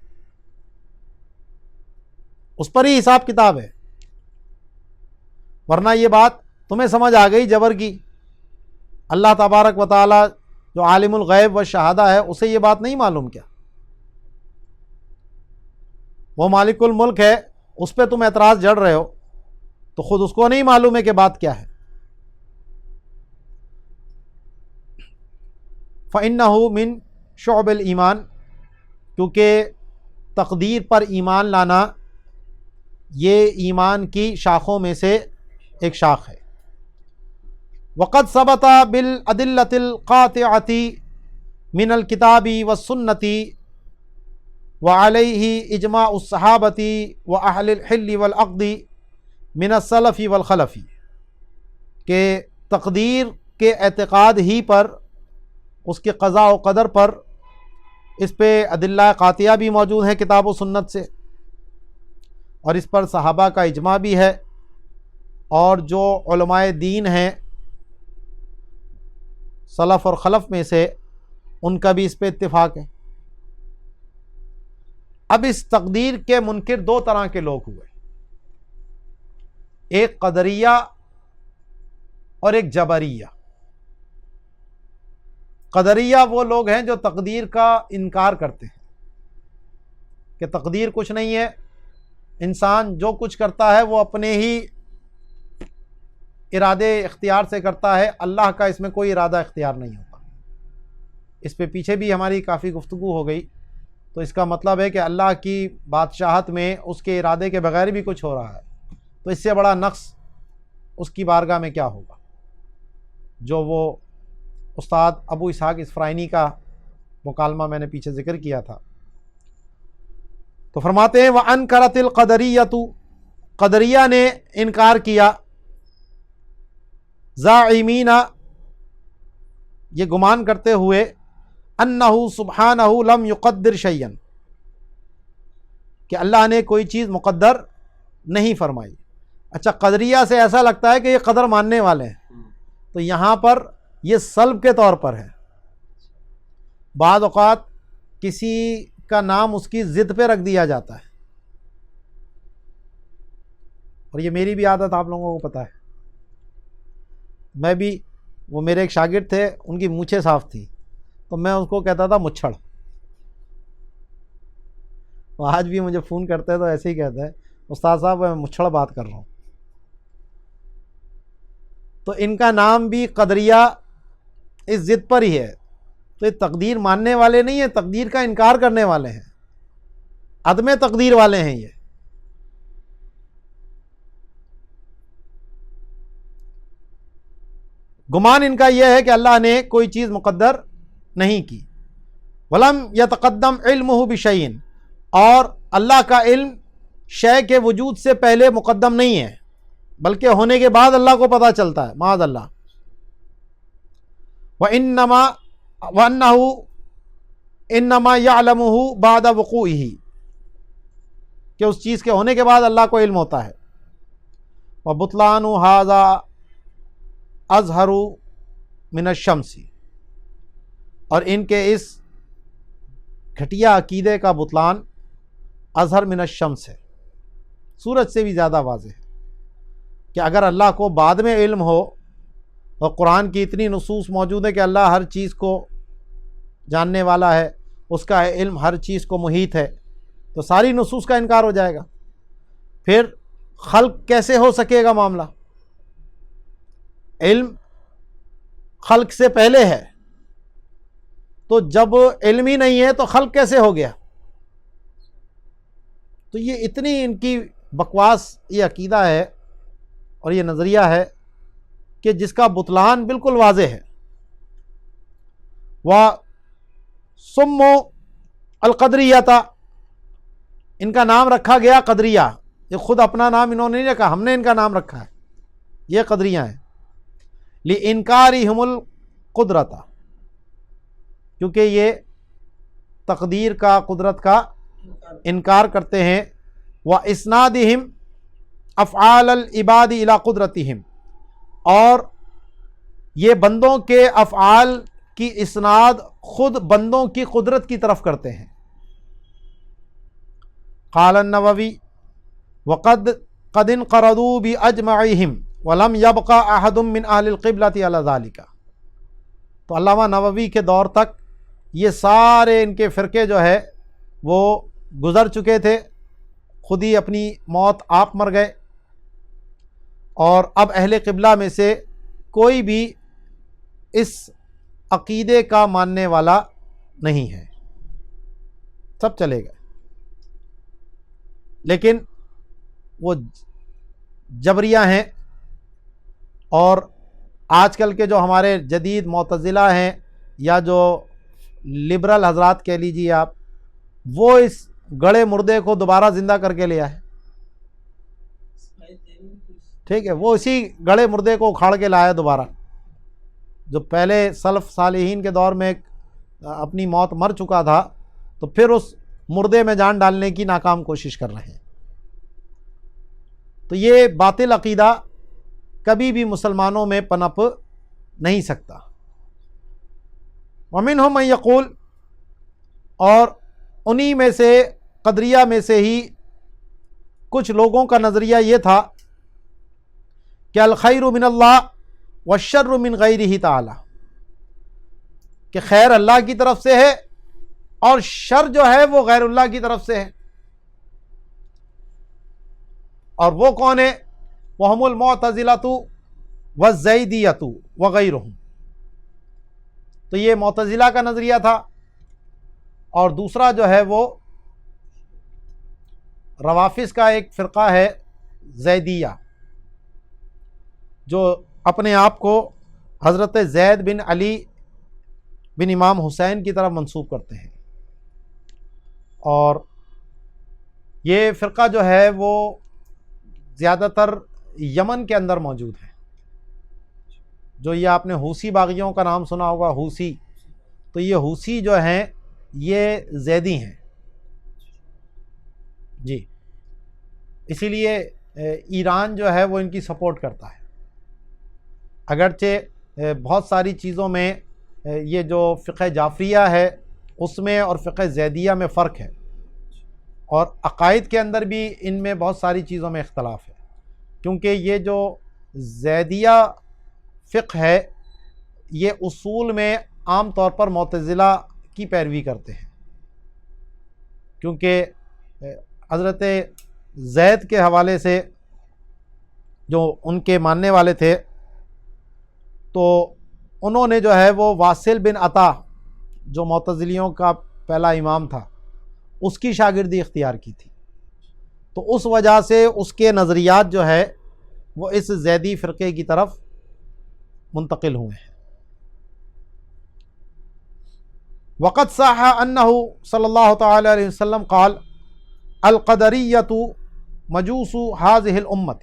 اس پر ہی حساب کتاب ہے. ورنہ یہ بات تمہیں سمجھ آ گئی جبر کی اللہ تبارک و تعالی جو عالم الغیب و شہادہ ہے اسے یہ بات نہیں معلوم کیا؟ وہ مالک الملک ہے، اس پہ تم اعتراض جڑ رہے ہو، تو خود اس کو نہیں معلوم ہے کہ بات کیا ہے۔ فَإِنَّهُ مِن شُعَبِ الْإِيمَانِ، کیونکہ تقدیر پر ایمان لانا یہ ایمان کی شاخوں میں سے ایک شاخ ہے۔ وَقَدْ ثَبَتَ بِالْأَدِلَّةِ الْقَاطِعَةِ مِنَ الْكِتَابِ وَالسُّنَّةِ وَعَلَيْهِ إِجْمَاعُ الصَّحَابَةِ وَأَهْلِ الْحِلِّ وَالْعَقْدِ مِنَ السَّلَفِ وَالْخَلَفِ، کہ تقدیر کے اعتقاد ہی پر، اس کے قضاء و قدر پر، اس پہ ادلہ قاطعہ بھی موجود ہیں کتاب و سنت سے، اور اس پر صحابہ کا اجماع بھی ہے، اور جو علماء دین ہیں سلف اور خلف میں سے ان کا بھی اس پہ اتفاق ہے۔ اب اس تقدیر کے منکر دو طرح کے لوگ ہوئے، ایک قدریہ اور ایک جبریہ۔ قدریہ وہ لوگ ہیں جو تقدیر کا انکار کرتے ہیں کہ تقدیر کچھ نہیں ہے، انسان جو کچھ کرتا ہے وہ اپنے ہی ارادے اختیار سے کرتا ہے، اللہ کا اس میں کوئی ارادہ اختیار نہیں ہوتا۔ اس پہ پیچھے بھی ہماری کافی گفتگو ہو گئی، تو اس کا مطلب ہے کہ اللہ کی بادشاہت میں اس کے ارادے کے بغیر بھی کچھ ہو رہا ہے، تو اس سے بڑا نقص اس کی بارگاہ میں کیا ہوگا؟ جو وہ استاد ابو اسحاق اسفرائینی کا مکالمہ میں نے پیچھے ذکر کیا تھا، تو فرماتے ہیں وَأَنْكَرَتِ الْقَدَرِيَّةُ، قدریہ نے انکار کیا، زَاعِمِينَ، یہ گمان کرتے ہوئے، انہ سبحانہ لم یقدر شیئا، کہ اللہ نے کوئی چیز مقدر نہیں فرمائی۔ اچھا، قدریہ سے ایسا لگتا ہے کہ یہ قدر ماننے والے ہیں، تو یہاں پر یہ سلب کے طور پر ہے۔ بعض اوقات کسی کا نام اس کی ضد پہ رکھ دیا جاتا ہے، اور یہ میری بھی عادت آپ لوگوں کو پتہ ہے، میں بھی، وہ میرے ایک شاگرد تھے، ان کی مونچھیں صاف تھی، تو میں اس کو کہتا تھا مچھڑ۔ وہ آج بھی مجھے فون کرتے تو ایسے ہی کہتے ہیں، استاد صاحب میں مچھڑ بات کر رہا ہوں۔ تو ان کا نام بھی قدریہ اس ضد پر ہی ہے، تو یہ تقدیر ماننے والے نہیں ہیں، تقدیر کا انکار کرنے والے ہیں، عدم تقدیر والے ہیں۔ یہ گمان ان کا یہ ہے کہ اللہ نے کوئی چیز مقدر نہیں کی۔ ولم یتقدم علمہ بشیء، اور اللہ کا علم شے کے وجود سے پہلے مقدم نہیں ہے، بلکہ ہونے کے بعد اللہ کو پتہ چلتا ہے، معاذ اللہ۔ وَأَنَّهُ إِنَّمَا يَعْلَمُهُ بَعْدَ وُقُوعِهِ، کہ اس چیز کے ہونے کے بعد اللہ کو علم ہوتا ہے۔ وَبُطْلَانُ هَذَا أَظْهَرُ مِنَ الشَّمْسِ، اور ان کے اس گھٹیا عقیدے کا بطلان اظہر من الشمس ہے، سورج سے بھی زیادہ واضح ہے، کہ اگر اللہ کو بعد میں علم ہو، اور قرآن کی اتنی نصوص موجود ہے کہ اللہ ہر چیز کو جاننے والا ہے، اس کا علم ہر چیز کو محیط ہے، تو ساری نصوص کا انکار ہو جائے گا۔ پھر خلق کیسے ہو سکے گا معاملہ؟ علم خلق سے پہلے ہے، تو جب علم ہی نہیں ہے تو خلق کیسے ہو گیا؟ تو یہ اتنی ان کی بکواس یہ عقیدہ ہے اور یہ نظریہ ہے کہ جس کا بطلان بالکل واضح ہے۔ وَسُمُّوا الْقَدْرِيَّةَ، ان کا نام رکھا گیا قدریہ، یہ خود اپنا نام انہوں نے نہیں رکھا، ہم نے ان کا نام رکھا ہے، یہ قدریہ ہیں۔ لِإِنْكَارِهِمُ الْقُدْرَةَ، کیونکہ یہ تقدیر کا، قدرت کا انکار کرتے ہیں۔ وَإِسْنَادِهِمْ أَفْعَالَ الْعِبَادِ إِلَىٰ قُدْرَتِهِمْ، اور یہ بندوں کے افعال کی اسناد خود بندوں کی قدرت کی طرف کرتے ہیں۔ قال النووی قد انقرضوا بأجمعهم ولم يبق أحد من أهل القبلة على ذلك، تو علامہ نووی کے دور تک یہ سارے ان کے فرقے جو ہے وہ گزر چکے تھے، خود ہی اپنی موت آپ مر گئے، اور اب اہل قبلہ میں سے کوئی بھی اس عقیدے کا ماننے والا نہیں ہے، سب چلے گئے۔ لیکن وہ جبریہ ہیں، اور آج کل کے جو ہمارے جدید معتزلہ ہیں یا جو لبرل حضرات کہہ لیجیے آپ، وہ اس گڑے مردے کو دوبارہ زندہ کر کے لیا ہے، ٹھیک ہے، وہ اسی گڑے مردے کو اکھاڑ کے لایا دوبارہ، جو پہلے سلف صالحین کے دور میں اپنی موت مر چکا تھا، تو پھر اس مردے میں جان ڈالنے کی ناکام کوشش کر رہے ہیں۔ تو یہ باطل عقیدہ کبھی بھی مسلمانوں میں پنپ نہیں سکتا۔ ومنہم من یقول، اور انہی میں سے قدریہ میں سے ہی کچھ لوگوں کا نظریہ یہ تھا کہ الخیر من اللہ والشر من غیرہ تعالی، کہ خیر اللہ کی طرف سے ہے اور شر جو ہے وہ غیر اللہ کی طرف سے ہے۔ اور وہ کون ہے؟ وہم المعتزلۃ والزیدیۃ وغیرہم۔ تو یہ معتزلہ کا نظریہ تھا، اور دوسرا جو ہے وہ روافض کا ایک فرقہ ہے زیدیہ، جو اپنے آپ کو حضرت زید بن علی بن امام حسین کی طرف منسوب کرتے ہیں۔ اور یہ فرقہ جو ہے وہ زیادہ تر یمن کے اندر موجود ہے۔ جو یہ آپ نے حوثی باغیوں کا نام سنا ہوگا، حوثی، تو یہ حوثی جو ہیں یہ زیدی ہیں جی، اسی لیے ایران جو ہے وہ ان کی سپورٹ کرتا ہے، اگرچہ بہت ساری چیزوں میں یہ جو فقہ جعفریہ ہے اس میں اور فقہ زیدیہ میں فرق ہے، اور عقائد کے اندر بھی ان میں بہت ساری چیزوں میں اختلاف ہے، کیونکہ یہ جو زیدیہ فقہ ہے یہ اصول میں عام طور پر معتزلہ کی پیروی کرتے ہیں، کیونکہ حضرت زید کے حوالے سے جو ان کے ماننے والے تھے، تو انہوں نے جو ہے وہ واصل بن عطا جو معتزلیوں کا پہلا امام تھا اس کی شاگردی اختیار کی تھی، تو اس وجہ سے اس کے نظریات جو ہے وہ اس زیدی فرقے کی طرف منتقل ہوئے ہیں۔ وقد صح انہ صلی اللہ تعالی علیہ وسلم قال القدریۃ مجوس هذه الامۃ،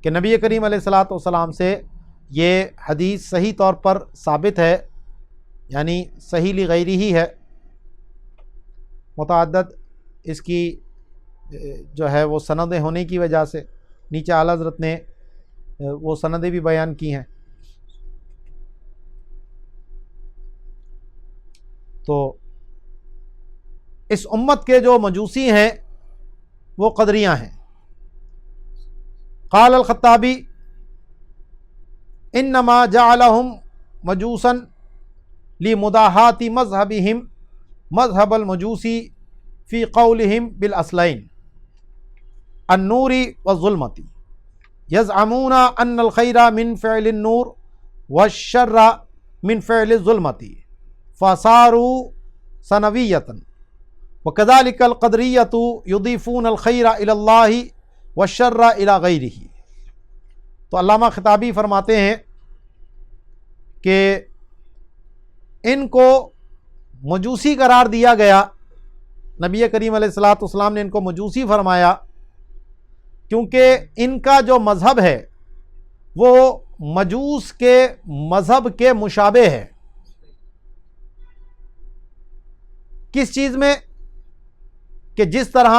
کہ نبی کریم علیہ الصلوۃ والسلام سے یہ حدیث صحیح طور پر ثابت ہے، یعنی صحیح لغیری ہی ہے، متعدد اس کی جو ہے وہ سندیں ہونے کی وجہ سے نیچے اعلیٰ حضرت نے وہ سندیں بھی بیان کی ہیں۔ تو اس امت کے جو مجوسی ہیں وہ قدریہ ہیں۔ قال الخطابی انما جعلهم مجوسا لمداحات مذہبهم مذہب المجوسی فی قولهم بالاصلین النور والظلمۃ یزعمون ان الخیر من فعل النور والشر من فعل الظلمۃ فصاروا ثنویۃ وکذلک القدریۃ یضیفون الخیر الی اللہ والشر الی غیرہ۔ تو علامہ خطابی فرماتے ہیں کہ ان کو مجوسی قرار دیا گیا، نبی کریم علیہ الصلوۃ والسلام نے ان کو مجوسی فرمایا، کیونکہ ان کا جو مذہب ہے وہ مجوس کے مذہب کے مشابہ ہے۔ کس چیز میں؟ کہ جس طرح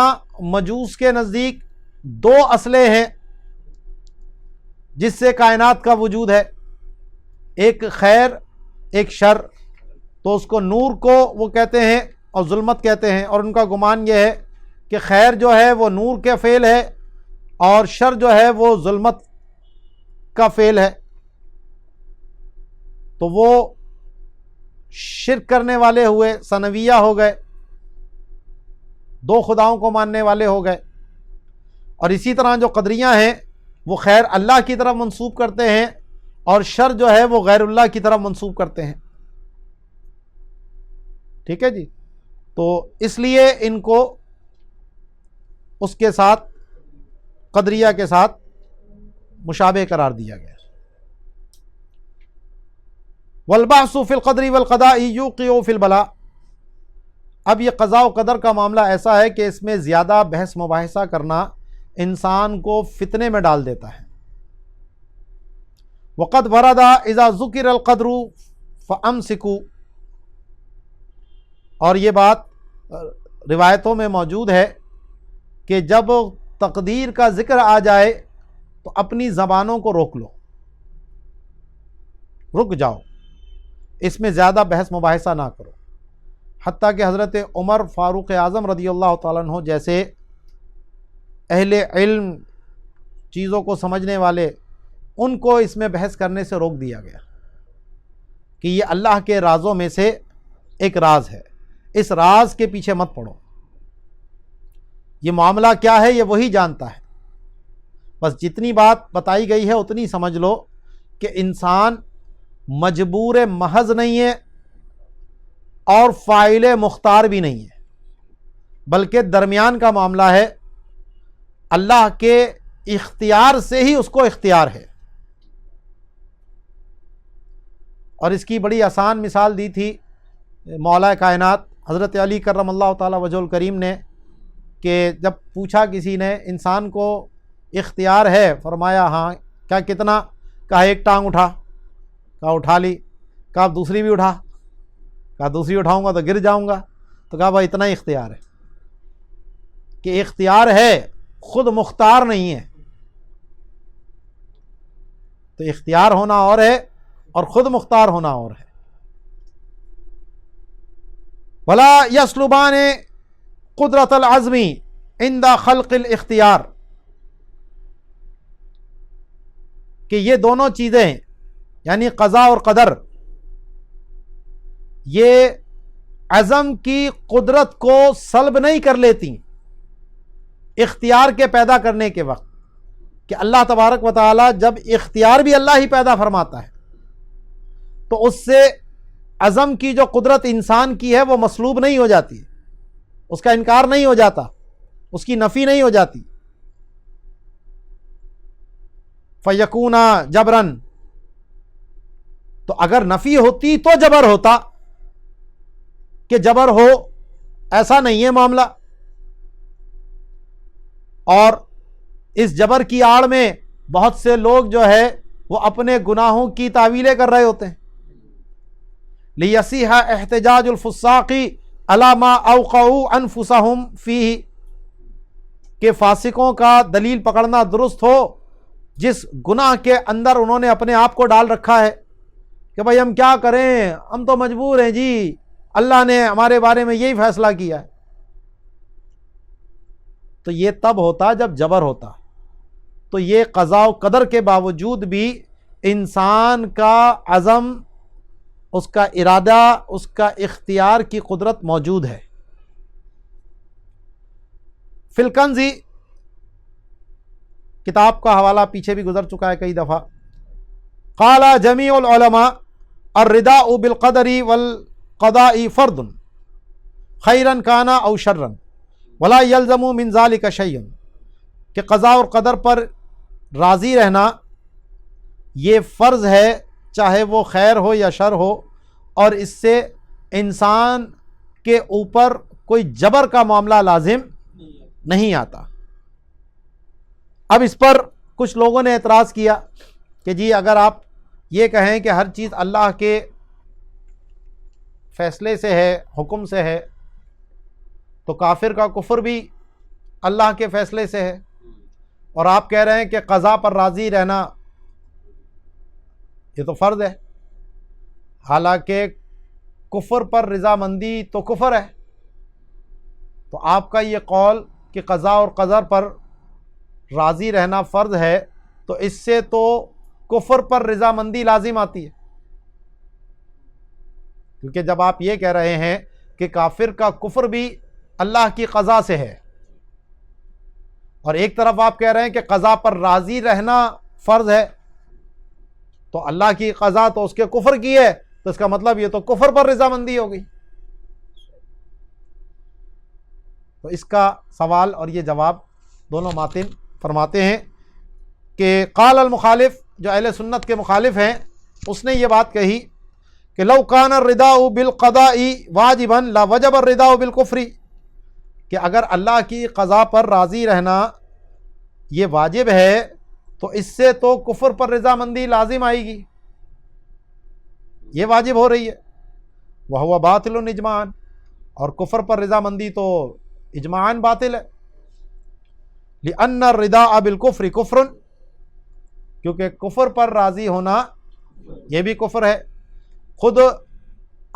مجوس کے نزدیک دو اصلیں ہیں جس سے کائنات کا وجود ہے، ایک خیر ایک شر، تو اس کو نور کو وہ کہتے ہیں اور ظلمت کہتے ہیں، اور ان کا گمان یہ ہے کہ خیر جو ہے وہ نور کا فعل ہے اور شر جو ہے وہ ظلمت کا فعل ہے۔ تو وہ شرک کرنے والے ہوئے، ثنویہ ہو گئے، دو خداؤں کو ماننے والے ہو گئے۔ اور اسی طرح جو قدریہ ہیں وہ خیر اللہ کی طرف منسوب کرتے ہیں اور شر جو ہے وہ غیر اللہ کی طرف منسوب کرتے ہیں۔ ٹھیک ہے جی، تو اس لیے ان کو اس کے ساتھ قدریہ کے ساتھ مشابہ قرار دیا گیا۔ والبعث فی القدر والقضاء یوقع فی البلاء۔ اب یہ قضاء و قدر کا معاملہ ایسا ہے کہ اس میں زیادہ بحث مباحثہ کرنا انسان کو فتنے میں ڈال دیتا ہے۔ وقد ورد اذا ذکر القدر فامسکوا، اور یہ بات روایتوں میں موجود ہے کہ جب تقدیر کا ذکر آ جائے تو اپنی زبانوں کو روک لو، رک جاؤ، اس میں زیادہ بحث مباحثہ نہ کرو۔ حتیٰ کہ حضرت عمر فاروق اعظم رضی اللہ تعالیٰ عنہ جیسے اہل علم، چیزوں کو سمجھنے والے، ان کو اس میں بحث کرنے سے روک دیا گیا کہ یہ اللہ کے رازوں میں سے ایک راز ہے، اس راز کے پیچھے مت پڑو، یہ معاملہ کیا ہے یہ وہی جانتا ہے، بس جتنی بات بتائی گئی ہے اتنی سمجھ لو کہ انسان مجبور محض نہیں ہے اور فاعل مختار بھی نہیں ہے، بلکہ درمیان کا معاملہ ہے، اللہ کے اختیار سے ہی اس کو اختیار ہے۔ اور اس کی بڑی آسان مثال دی تھی مولا کائنات حضرت علی کرم اللہ تعالی وجہ الکریم نے، کہ جب پوچھا کسی نے انسان کو اختیار ہے، فرمایا ہاں، کیا کتنا؟ کہا ایک ٹانگ اٹھا، کہا اٹھا لی، کہا دوسری بھی اٹھا، کہا دوسری اٹھاؤں گا تو گر جاؤں گا، تو کہا بھائی اتنا ہی اختیار ہے، کہ اختیار ہے، خود مختار نہیں ہے۔ تو اختیار ہونا اور ہے اور خود مختار ہونا اور ہے۔ ولا یسلبان قدرت العزم عند خلق الاختیار، کہ یہ دونوں چیزیں یعنی قضاء اور قدر، یہ عزم کی قدرت کو سلب نہیں کر لیتی اختیار کے پیدا کرنے کے وقت، کہ اللہ تبارک و تعالی جب اختیار بھی اللہ ہی پیدا فرماتا ہے تو اس سے عزم کی جو قدرت انسان کی ہے وہ مسلوب نہیں ہو جاتی، اس کا انکار نہیں ہو جاتا، اس کی نفی نہیں ہو جاتی۔ فیکون جبرن، تو اگر نفی ہوتی تو جبر ہوتا، کہ جبر ہو ایسا نہیں ہے معاملہ، اور اس جبر کی آڑ میں بہت سے لوگ جو ہے وہ اپنے گناہوں کی تعویلیں کر رہے ہوتے ہیں۔ لیصیح احتجاج الفساق علی ما اوقعوا انفسهم فیہ، کہ فاسقوں کا دلیل پکڑنا درست ہو جس گناہ کے اندر انہوں نے اپنے آپ کو ڈال رکھا ہے، کہ بھائی ہم کیا کریں، ہم تو مجبور ہیں جی، اللہ نے ہمارے بارے میں یہی فیصلہ کیا ہے۔ تو یہ تب ہوتا جب جبر ہوتا، تو یہ قضاء و قدر کے باوجود بھی انسان کا عزم، اس کا ارادہ، اس کا اختیار کی قدرت موجود ہے۔ فی الکنزی، کتاب کا حوالہ پیچھے بھی گزر چکا ہے کئی دفعہ، قال جمیع العلماء الرداء بالقدر والقضاء فرض خیرا کان او شرا ولا یلزم من ذلك شیء، کہ قضاء اور قدر پر راضی رہنا یہ فرض ہے، چاہے وہ خیر ہو یا شر ہو، اور اس سے انسان کے اوپر کوئی جبر کا معاملہ لازم نہیں آتا۔ اب اس پر کچھ لوگوں نے اعتراض کیا کہ جی اگر آپ یہ کہیں کہ ہر چیز اللہ کے فیصلے سے ہے، حکم سے ہے، تو کافر کا کفر بھی اللہ کے فیصلے سے ہے، اور آپ کہہ رہے ہیں کہ قضا پر راضی رہنا یہ تو فرض ہے، حالانکہ کفر پر رضامندی تو کفر ہے۔ تو آپ کا یہ قول کہ قضا اور قدر پر راضی رہنا فرض ہے، تو اس سے تو کفر پر رضامندی لازم آتی ہے۔ کیونکہ جب آپ یہ کہہ رہے ہیں کہ کافر کا کفر بھی اللہ کی قضا سے ہے، اور ایک طرف آپ کہہ رہے ہیں کہ قضا پر راضی رہنا فرض ہے، تو اللہ کی قضا تو اس کے کفر کی ہے، تو اس کا مطلب یہ تو کفر پر رضامندی ہوگی۔ تو اس کا سوال اور یہ جواب دونوں ماتن فرماتے ہیں کہ قال المخالف، جو اہل سنت کے مخالف ہیں، اس نے یہ بات کہی کہ لو کان الرداء بالقضاء واجبا لا وجب الرداء بالکفر، کہ اگر اللہ کی قضا پر راضی رہنا یہ واجب ہے تو اس سے تو کفر پر رضامندی لازم آئے گی، یہ واجب ہو رہی ہے۔ وہو باطل اجماعاً، اور کفر پر رضامندی تو اجماعاً باطل ہے۔ لأن الرداء بالکفر کفر، کیونکہ کفر پر راضی ہونا یہ بھی کفر ہے۔ خود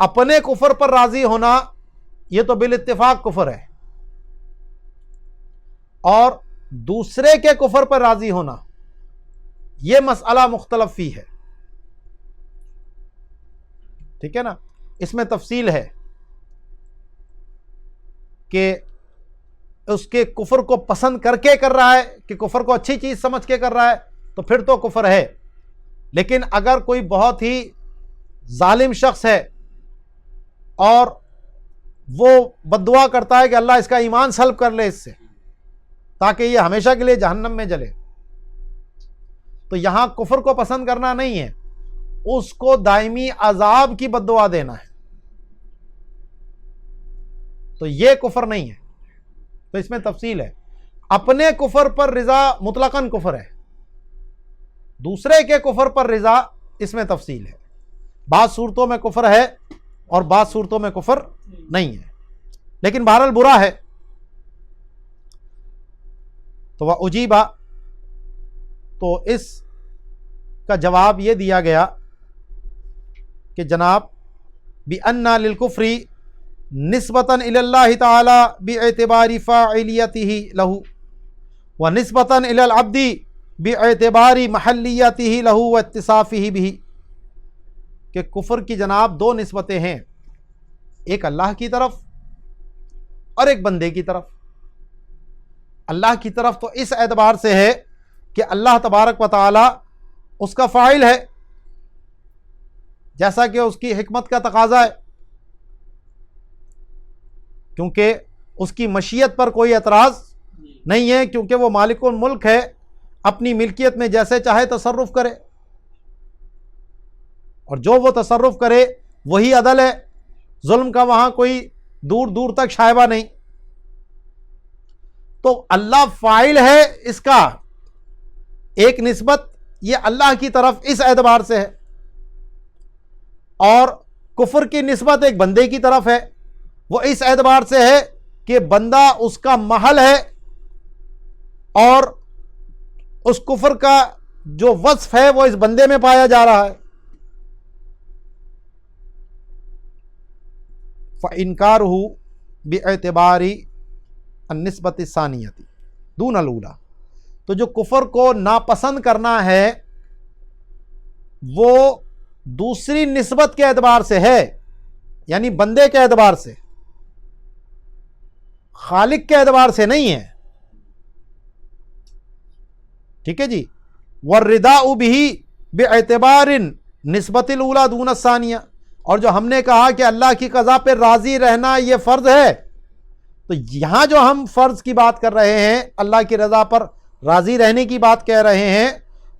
اپنے کفر پر راضی ہونا یہ تو بالاتفاق کفر ہے، اور دوسرے کے کفر پر راضی ہونا یہ مسئلہ مختلف فی ہے، ٹھیک ہے نا۔ اس میں تفصیل ہے کہ اس کے کفر کو پسند کر کے کر رہا ہے کہ کفر کو اچھی چیز سمجھ کے کر رہا ہے تو پھر تو کفر ہے، لیکن اگر کوئی بہت ہی ظالم شخص ہے اور وہ بد دعا کرتا ہے کہ اللہ اس کا ایمان سلب کر لے اس سے تاکہ یہ ہمیشہ کے لیے جہنم میں جلے، تو یہاں کفر کو پسند کرنا نہیں ہے، اس کو دائمی عذاب کی بد دعا دینا ہے، تو یہ کفر نہیں ہے۔ تو اس میں تفصیل ہے، اپنے کفر پر رضا مطلقاً کفر ہے، دوسرے کے کفر پر رضا اس میں تفصیل ہے، بعض صورتوں میں کفر ہے اور بعض صورتوں میں کفر نہیں ہے، لیکن بہرحال برا ہے۔ تو وہ اجیبا، تو اس کا جواب یہ دیا گیا کہ جناب بِأَنَّ لِلْكُفْرِ نسبتاً إِلَى اللَّهِ تَعَالَى بِاعْتِبَارِ فَاعِلِيَتِهِ لَهُ وَنسبتاً إِلَى الْعَبْدِ بِاعْتِبَارِ مَحَلِّيَتِهِ لَهُ وَاتِّصَافِهِ بِهِ، کہ کفر کی جناب دو نسبتیں ہیں، ایک اللہ کی طرف اور ایک بندے کی طرف۔ اللہ کی طرف تو اس اعتبار سے ہے کہ اللہ تبارک و تعالی اس کا فاعل ہے، جیسا کہ اس کی حکمت کا تقاضا ہے، کیونکہ اس کی مشیت پر کوئی اعتراض نہیں ہے، کیونکہ وہ مالک الملک ہے، اپنی ملکیت میں جیسے چاہے تصرف کرے، اور جو وہ تصرف کرے وہی عدل ہے، ظلم کا وہاں کوئی دور دور تک شائبہ نہیں۔ تو اللہ فاعل ہے، اس کا ایک نسبت یہ اللہ کی طرف اس اعتبار سے ہے، اور کفر کی نسبت ایک بندے کی طرف ہے، وہ اس اعتبار سے ہے کہ بندہ اس کا محل ہے، اور اس کفر کا جو وصف ہے وہ اس بندے میں پایا جا رہا ہے۔ فَإِنْكَارُهُ بِاعْتِبَارِ النِّسْبَةِ الثَّانِيَةِ دُونَ الْأُولَى، تو جو کفر کو ناپسند کرنا ہے وہ دوسری نسبت کے اعتبار سے ہے، یعنی بندے کے اعتبار سے، خالق کے اعتبار سے نہیں ہے، ٹھیک ہے جی۔ وَالرِّضَاءُ بِهِ بِاعْتِبَارٍ نِسْبَةِ الْأُولَى دُونَ الثَّانِيَةِ، اور جو ہم نے کہا کہ اللہ کی قضا پہ راضی رہنا یہ فرض ہے، تو یہاں جو ہم فرض کی بات کر رہے ہیں، اللہ کی رضا پر راضی رہنے کی بات کہہ رہے ہیں،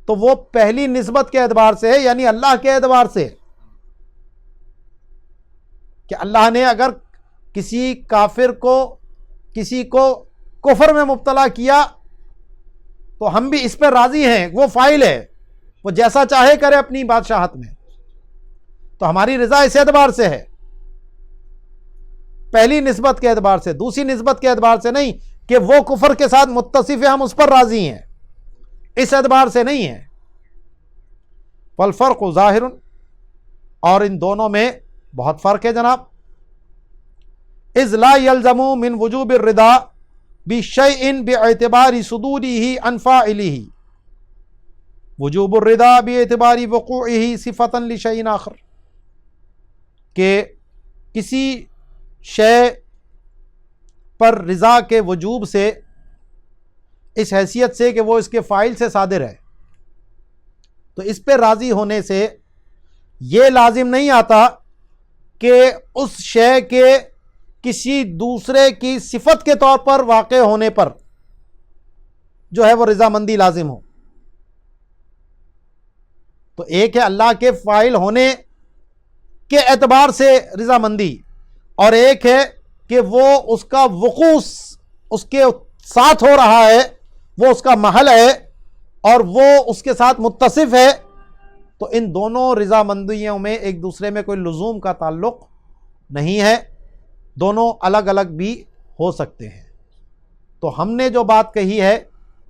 تو وہ پہلی نسبت کے اعتبار سے ہے، یعنی اللہ کے اعتبار سے، کہ اللہ نے اگر کسی کافر کو کسی کو کفر میں مبتلا کیا تو ہم بھی اس پہ راضی ہیں، وہ فاعل ہے، وہ جیسا چاہے کرے اپنی بادشاہت میں، تو ہماری رضا اس اعتبار سے ہے، پہلی نسبت کے اعتبار سے، دوسری نسبت کے اعتبار سے نہیں کہ وہ کفر کے ساتھ متصف ہے ہم اس پر راضی ہیں، اس اعتبار سے نہیں ہے۔ فالفرق ظاہر، اور ان دونوں میں بہت فرق ہے جناب۔ اذ لا يلزم من وجوب الرضا بشيء باعتبار صدوره عن فاعله وجوب الرضا باعتبار وقوعه صفة لشيء آخر، کہ کسی شے پر رضا کے وجوب سے اس حیثیت سے کہ وہ اس کے فاعل سے صادر ہے، تو اس پہ راضی ہونے سے یہ لازم نہیں آتا کہ اس شے کے کسی دوسرے کی صفت کے طور پر واقع ہونے پر جو ہے وہ رضامندی لازم ہو۔ تو ایک ہے اللہ کے فاعل ہونے کے اعتبار سے رضامندی، اور ایک ہے کہ وہ اس کا وقوع اس کے ساتھ ہو رہا ہے، وہ اس کا محل ہے اور وہ اس کے ساتھ متصف ہے۔ تو ان دونوں رضامندیوں میں ایک دوسرے میں کوئی لزوم کا تعلق نہیں ہے، دونوں الگ الگ بھی ہو سکتے ہیں۔ تو ہم نے جو بات کہی ہے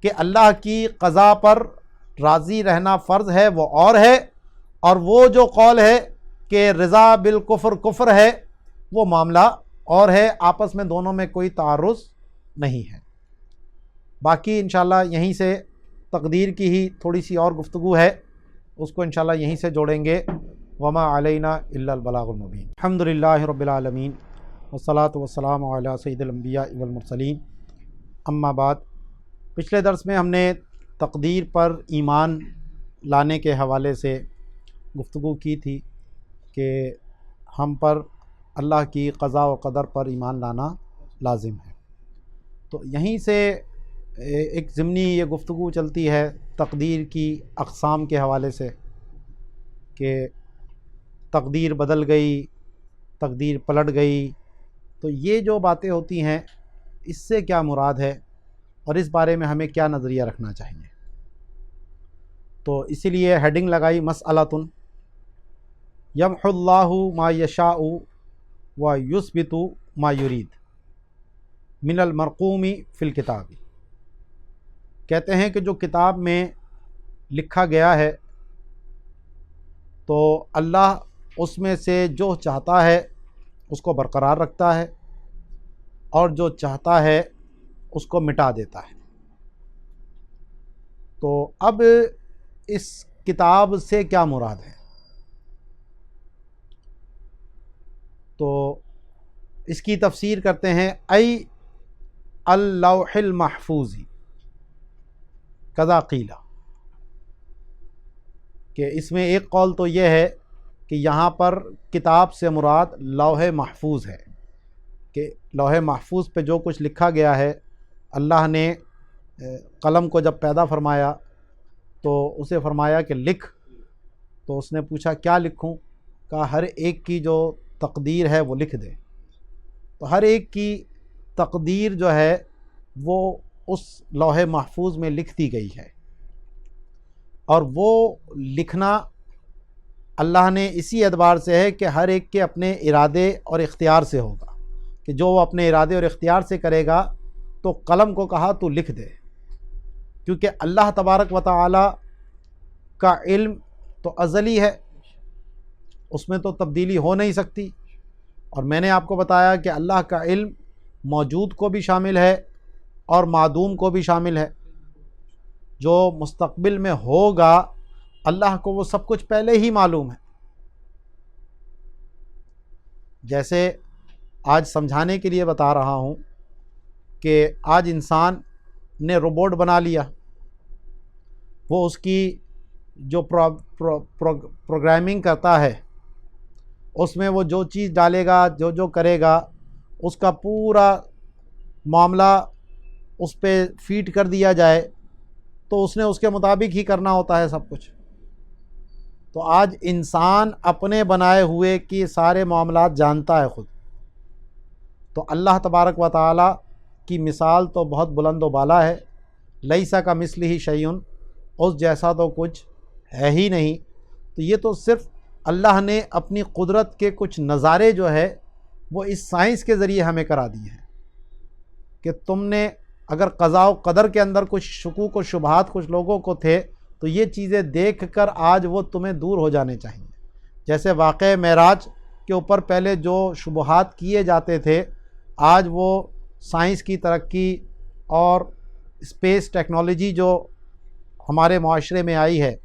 کہ اللہ کی قضا پر راضی رہنا فرض ہے وہ اور ہے، اور وہ جو قول ہے کہ رضا بالکفر کفر ہے وہ معاملہ اور ہے، آپس میں دونوں میں کوئی تعارض نہیں ہے۔ باقی انشاءاللہ یہیں سے تقدیر کی ہی تھوڑی سی اور گفتگو ہے، اس کو انشاءاللہ یہیں سے جوڑیں گے۔ وما علینا الا البلاغ المبین۔ الحمدللہ رب العالمین والصلاۃ والسلام علی سید الانبیاء والمرسلین، اما بعد۔ پچھلے درس میں ہم نے تقدیر پر ایمان لانے کے حوالے سے گفتگو کی تھی کہ ہم پر اللہ کی قضاء و قدر پر ایمان لانا لازم ہے۔ تو یہیں سے ایک ضمنی یہ گفتگو چلتی ہے تقدیر کی اقسام کے حوالے سے کہ تقدیر بدل گئی، تقدیر پلٹ گئی، تو یہ جو باتیں ہوتی ہیں اس سے کیا مراد ہے اور اس بارے میں ہمیں کیا نظریہ رکھنا چاہیے۔ تو اسی لیے ہیڈنگ لگائی مسئلۃ یمحو اللہ ما یشاء و یثبت ما یرید من المرقوم فی الکتاب۔ کہتے ہیں کہ جو کتاب میں لکھا گیا ہے تو اللہ اس میں سے جو چاہتا ہے اس کو برقرار رکھتا ہے اور جو چاہتا ہے اس کو مٹا دیتا ہے۔ تو اب اس کتاب سے کیا مراد ہے؟ تو اس کی تفسیر کرتے ہیں ای اللوح المحفوظ کذا قیل، کہ اس میں ایک قول تو یہ ہے کہ یہاں پر کتاب سے مراد لوح محفوظ ہے، کہ لوح محفوظ پہ جو کچھ لکھا گیا ہے، اللہ نے قلم کو جب پیدا فرمایا تو اسے فرمایا کہ لکھ، تو اس نے پوچھا کیا لکھوں؟ کہا ہر ایک کی جو تقدیر ہے وہ لکھ دے۔ تو ہر ایک کی تقدیر جو ہے وہ اس لوح محفوظ میں لکھ دی گئی ہے، اور وہ لکھنا اللہ نے اسی اعتبار سے ہے کہ ہر ایک کے اپنے ارادے اور اختیار سے ہوگا، کہ جو وہ اپنے ارادے اور اختیار سے کرے گا تو قلم کو کہا تو لکھ دے، کیونکہ اللہ تبارک و تعالی کا علم تو ازلی ہے، اس میں تو تبدیلی ہو نہیں سکتی، اور میں نے آپ کو بتایا کہ اللہ کا علم موجود کو بھی شامل ہے اور معدوم کو بھی شامل ہے۔ جو مستقبل میں ہوگا اللہ کو وہ سب کچھ پہلے ہی معلوم ہے۔ جیسے آج سمجھانے کے لیے بتا رہا ہوں کہ آج انسان نے روبوٹ بنا لیا، وہ اس کی جو پروگرامنگ کرتا ہے اس میں وہ جو چیز ڈالے گا، جو کرے گا، اس کا پورا معاملہ اس پہ فیڈ کر دیا جائے تو اس نے اس کے مطابق ہی کرنا ہوتا ہے سب کچھ۔ تو آج انسان اپنے بنائے ہوئے کی سارے معاملات جانتا ہے خود۔ تو اللہ تبارک و تعالی کی مثال تو بہت بلند و بالا ہے، لیس کمثلہ شیء، اس جیسا تو کچھ ہے ہی نہیں۔ تو یہ تو صرف اللہ نے اپنی قدرت کے کچھ نظارے جو ہے وہ اس سائنس کے ذریعے ہمیں کرا دیے ہیں کہ تم نے اگر قضاء و قدر کے اندر کچھ شکوک و شبہات کچھ لوگوں کو تھے تو یہ چیزیں دیکھ کر آج وہ تمہیں دور ہو جانے چاہیے۔ جیسے واقعہ معراج کے اوپر پہلے جو شبہات کیے جاتے تھے، آج وہ سائنس کی ترقی اور اسپیس ٹیکنالوجی جو ہمارے معاشرے میں آئی ہے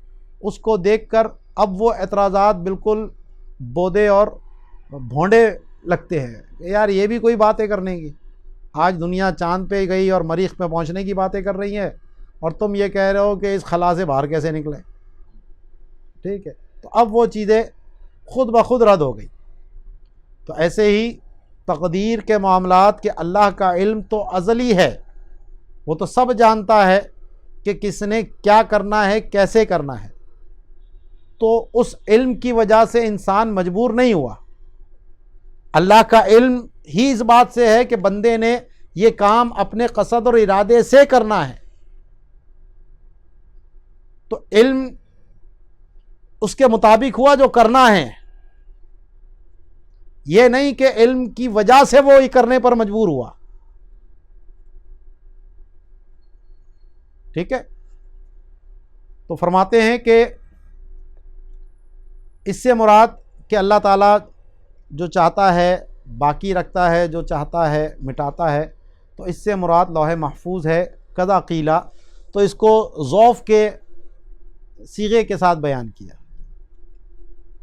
اس کو دیکھ کر اب وہ اعتراضات بالکل بودے اور بھونڈے لگتے ہیں کہ یار یہ بھی کوئی باتیں کرنے کی، آج دنیا چاند پہ گئی اور مریخ پہ پہنچنے کی باتیں کر رہی ہے اور تم یہ کہہ رہے ہو کہ اس خلا سے باہر کیسے نکلے. ٹھیک ہے، تو اب وہ چیزیں خود بخود رد ہو گئی. تو ایسے ہی تقدیر کے معاملات کے اللہ کا علم تو ازلی ہے، وہ تو سب جانتا ہے کہ کس نے کیا کرنا ہے، کیسے کرنا ہے. تو اس علم کی وجہ سے انسان مجبور نہیں ہوا. اللہ کا علم ہی اس بات سے ہے کہ بندے نے یہ کام اپنے قصد اور ارادے سے کرنا ہے. تو علم اس کے مطابق ہوا جو کرنا ہے، یہ نہیں کہ علم کی وجہ سے وہ یہ کرنے پر مجبور ہوا. ٹھیک ہے، تو فرماتے ہیں کہ اس سے مراد کہ اللہ تعالیٰ جو چاہتا ہے باقی رکھتا ہے، جو چاہتا ہے مٹاتا ہے. تو اس سے مراد لوح محفوظ ہے. قضا قیلا، تو اس کو ضعف کے صیغے کے ساتھ بیان کیا.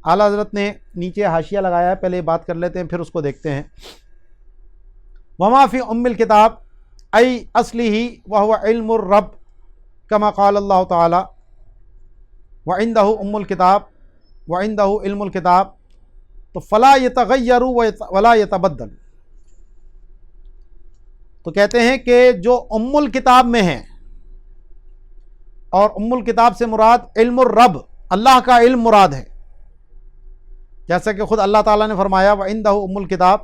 اعلیٰ حضرت نے نیچے حاشیہ لگایا ہے، پہلے بات کر لیتے ہیں پھر اس کو دیکھتے ہیں. وما فی ام الکتاب ای اصلہ وہو علم الرب کما قال اللہ تعالی وعندہ ام الکتاب وعندہ علم الکتاب. تو فلا یتغیر ولا یتبدل. تو کہتے ہیں کہ جو ام الکتاب میں ہیں، اور ام الکتاب سے مراد علم الرب، اللہ کا علم مراد ہے. جیسا کہ خود اللہ تعالیٰ نے فرمایا وعندہ ام الکتاب،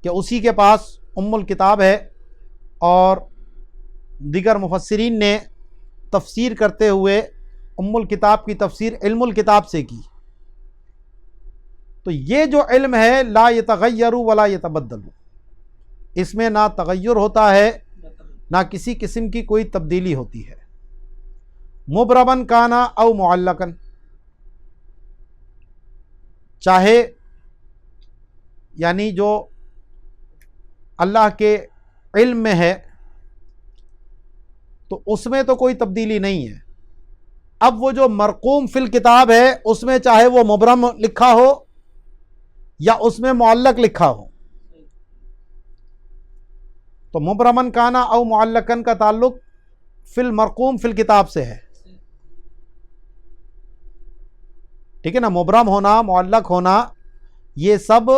کہ اسی کے پاس ام الکتاب ہے. اور دیگر مفسرین نے تفسیر کرتے ہوئے ام الکتاب کی تفسیر علم الکتاب سے کی. تو یہ جو علم ہے لا یتغیر ولا یتبدل، اس میں نہ تغیر ہوتا ہے نہ کسی قسم کی کوئی تبدیلی ہوتی ہے. مبرمن کانا او معلقن، چاہے یعنی جو اللہ کے علم میں ہے تو اس میں تو کوئی تبدیلی نہیں ہے. اب وہ جو مرقوم فی الکتاب ہے اس میں چاہے وہ مبرم لکھا ہو یا اس میں معلق لکھا ہو، تو مبرمن کانا او معلقن کا تعلق فی المرقوم فی الکتاب سے ہے. ٹھیک ہے نا، مبرم ہونا، معلق ہونا، یہ سب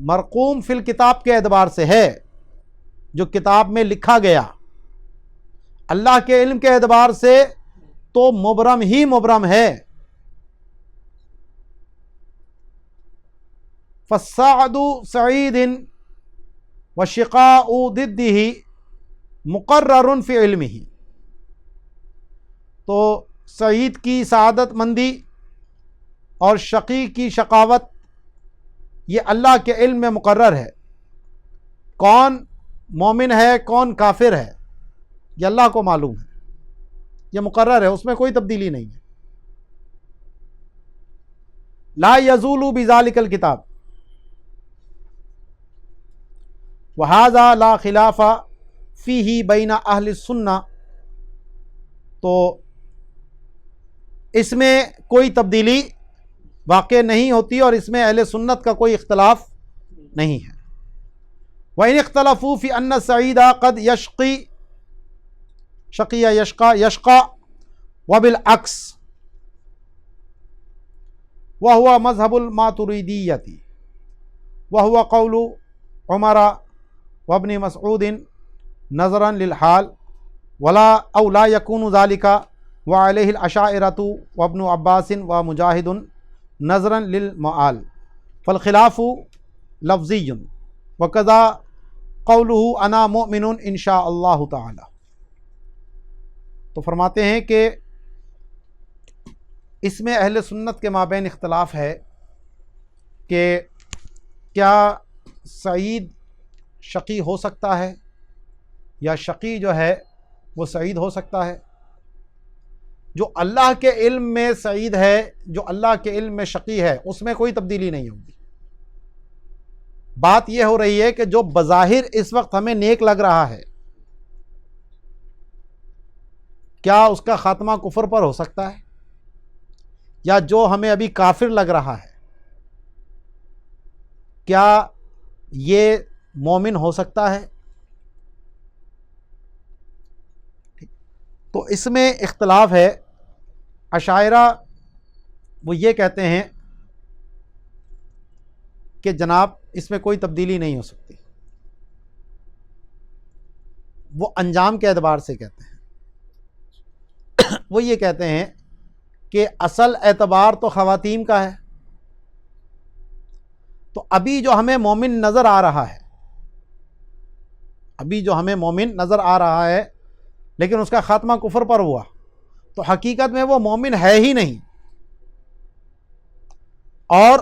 مرقوم فی الکتاب کے اعتبار سے ہے، جو کتاب میں لکھا گیا. اللہ کے علم کے اعتبار سے تو مبرم ہی مبرم ہے. فالسعد سعید وشقاء ضدہ مقرر فی علمہ. تو سعید کی سعادت مندی اور شقی کی شقاوت یہ اللہ کے علم میں مقرر ہے. کون مومن ہے کون کافر ہے یہ اللہ کو معلوم ہے، یہ مقرر ہے، اس میں کوئی تبدیلی نہیں ہے. لا یزول بذالک الکتاب وہذا لا خلاف فیہ بین اہل السنہ. تو اس میں کوئی تبدیلی واقع نہیں ہوتی اور اس میں اہل سنت کا کوئی اختلاف نہیں ہے. وَإِنِ اخْتَلَفُوا فِي أَنَّ السَّعِيدَ قَدْ يَشْقِي شَقِيَ يَشْقَى وَبِالْعَكْسِ وَهُوَ مَذْهَبُ الْمَاتُرِيدِيَّةِ وَهُوَ قَوْلُ عُمَرَ وابن مسعود نظرا للحال ولا او لا يكون ذلك وعليه الاشاعرة وابن عباس ومجاهد نظرا للمعال فالخلاف لفظی وكذا قوله انا مؤمن ان شاء اللہ تعالی. تو فرماتے ہیں کہ اس میں اہل سنت کے مابین اختلاف ہے کہ کیا سعید شقی ہو سکتا ہے یا شقی جو ہے وہ سعید ہو سکتا ہے. جو اللہ کے علم میں سعید ہے، جو اللہ کے علم میں شقی ہے، اس میں کوئی تبدیلی نہیں ہوگی. بات یہ ہو رہی ہے کہ جو بظاہر اس وقت ہمیں نیک لگ رہا ہے، کیا اس کا خاتمہ کفر پر ہو سکتا ہے؟ یا جو ہمیں ابھی کافر لگ رہا ہے کیا یہ مومن ہو سکتا ہے؟ تو اس میں اختلاف ہے. اشاعرہ وہ یہ کہتے ہیں کہ جناب اس میں کوئی تبدیلی نہیں ہو سکتی. وہ انجام کے اعتبار سے کہتے ہیں. وہ یہ کہتے ہیں کہ اصل اعتبار تو خواتین کا ہے. تو ابھی جو ہمیں مومن نظر آ رہا ہے، ابھی جو ہمیں مومن نظر آ رہا ہے لیکن اس کا خاتمہ کفر پر ہوا، تو حقیقت میں وہ مومن ہے ہی نہیں. اور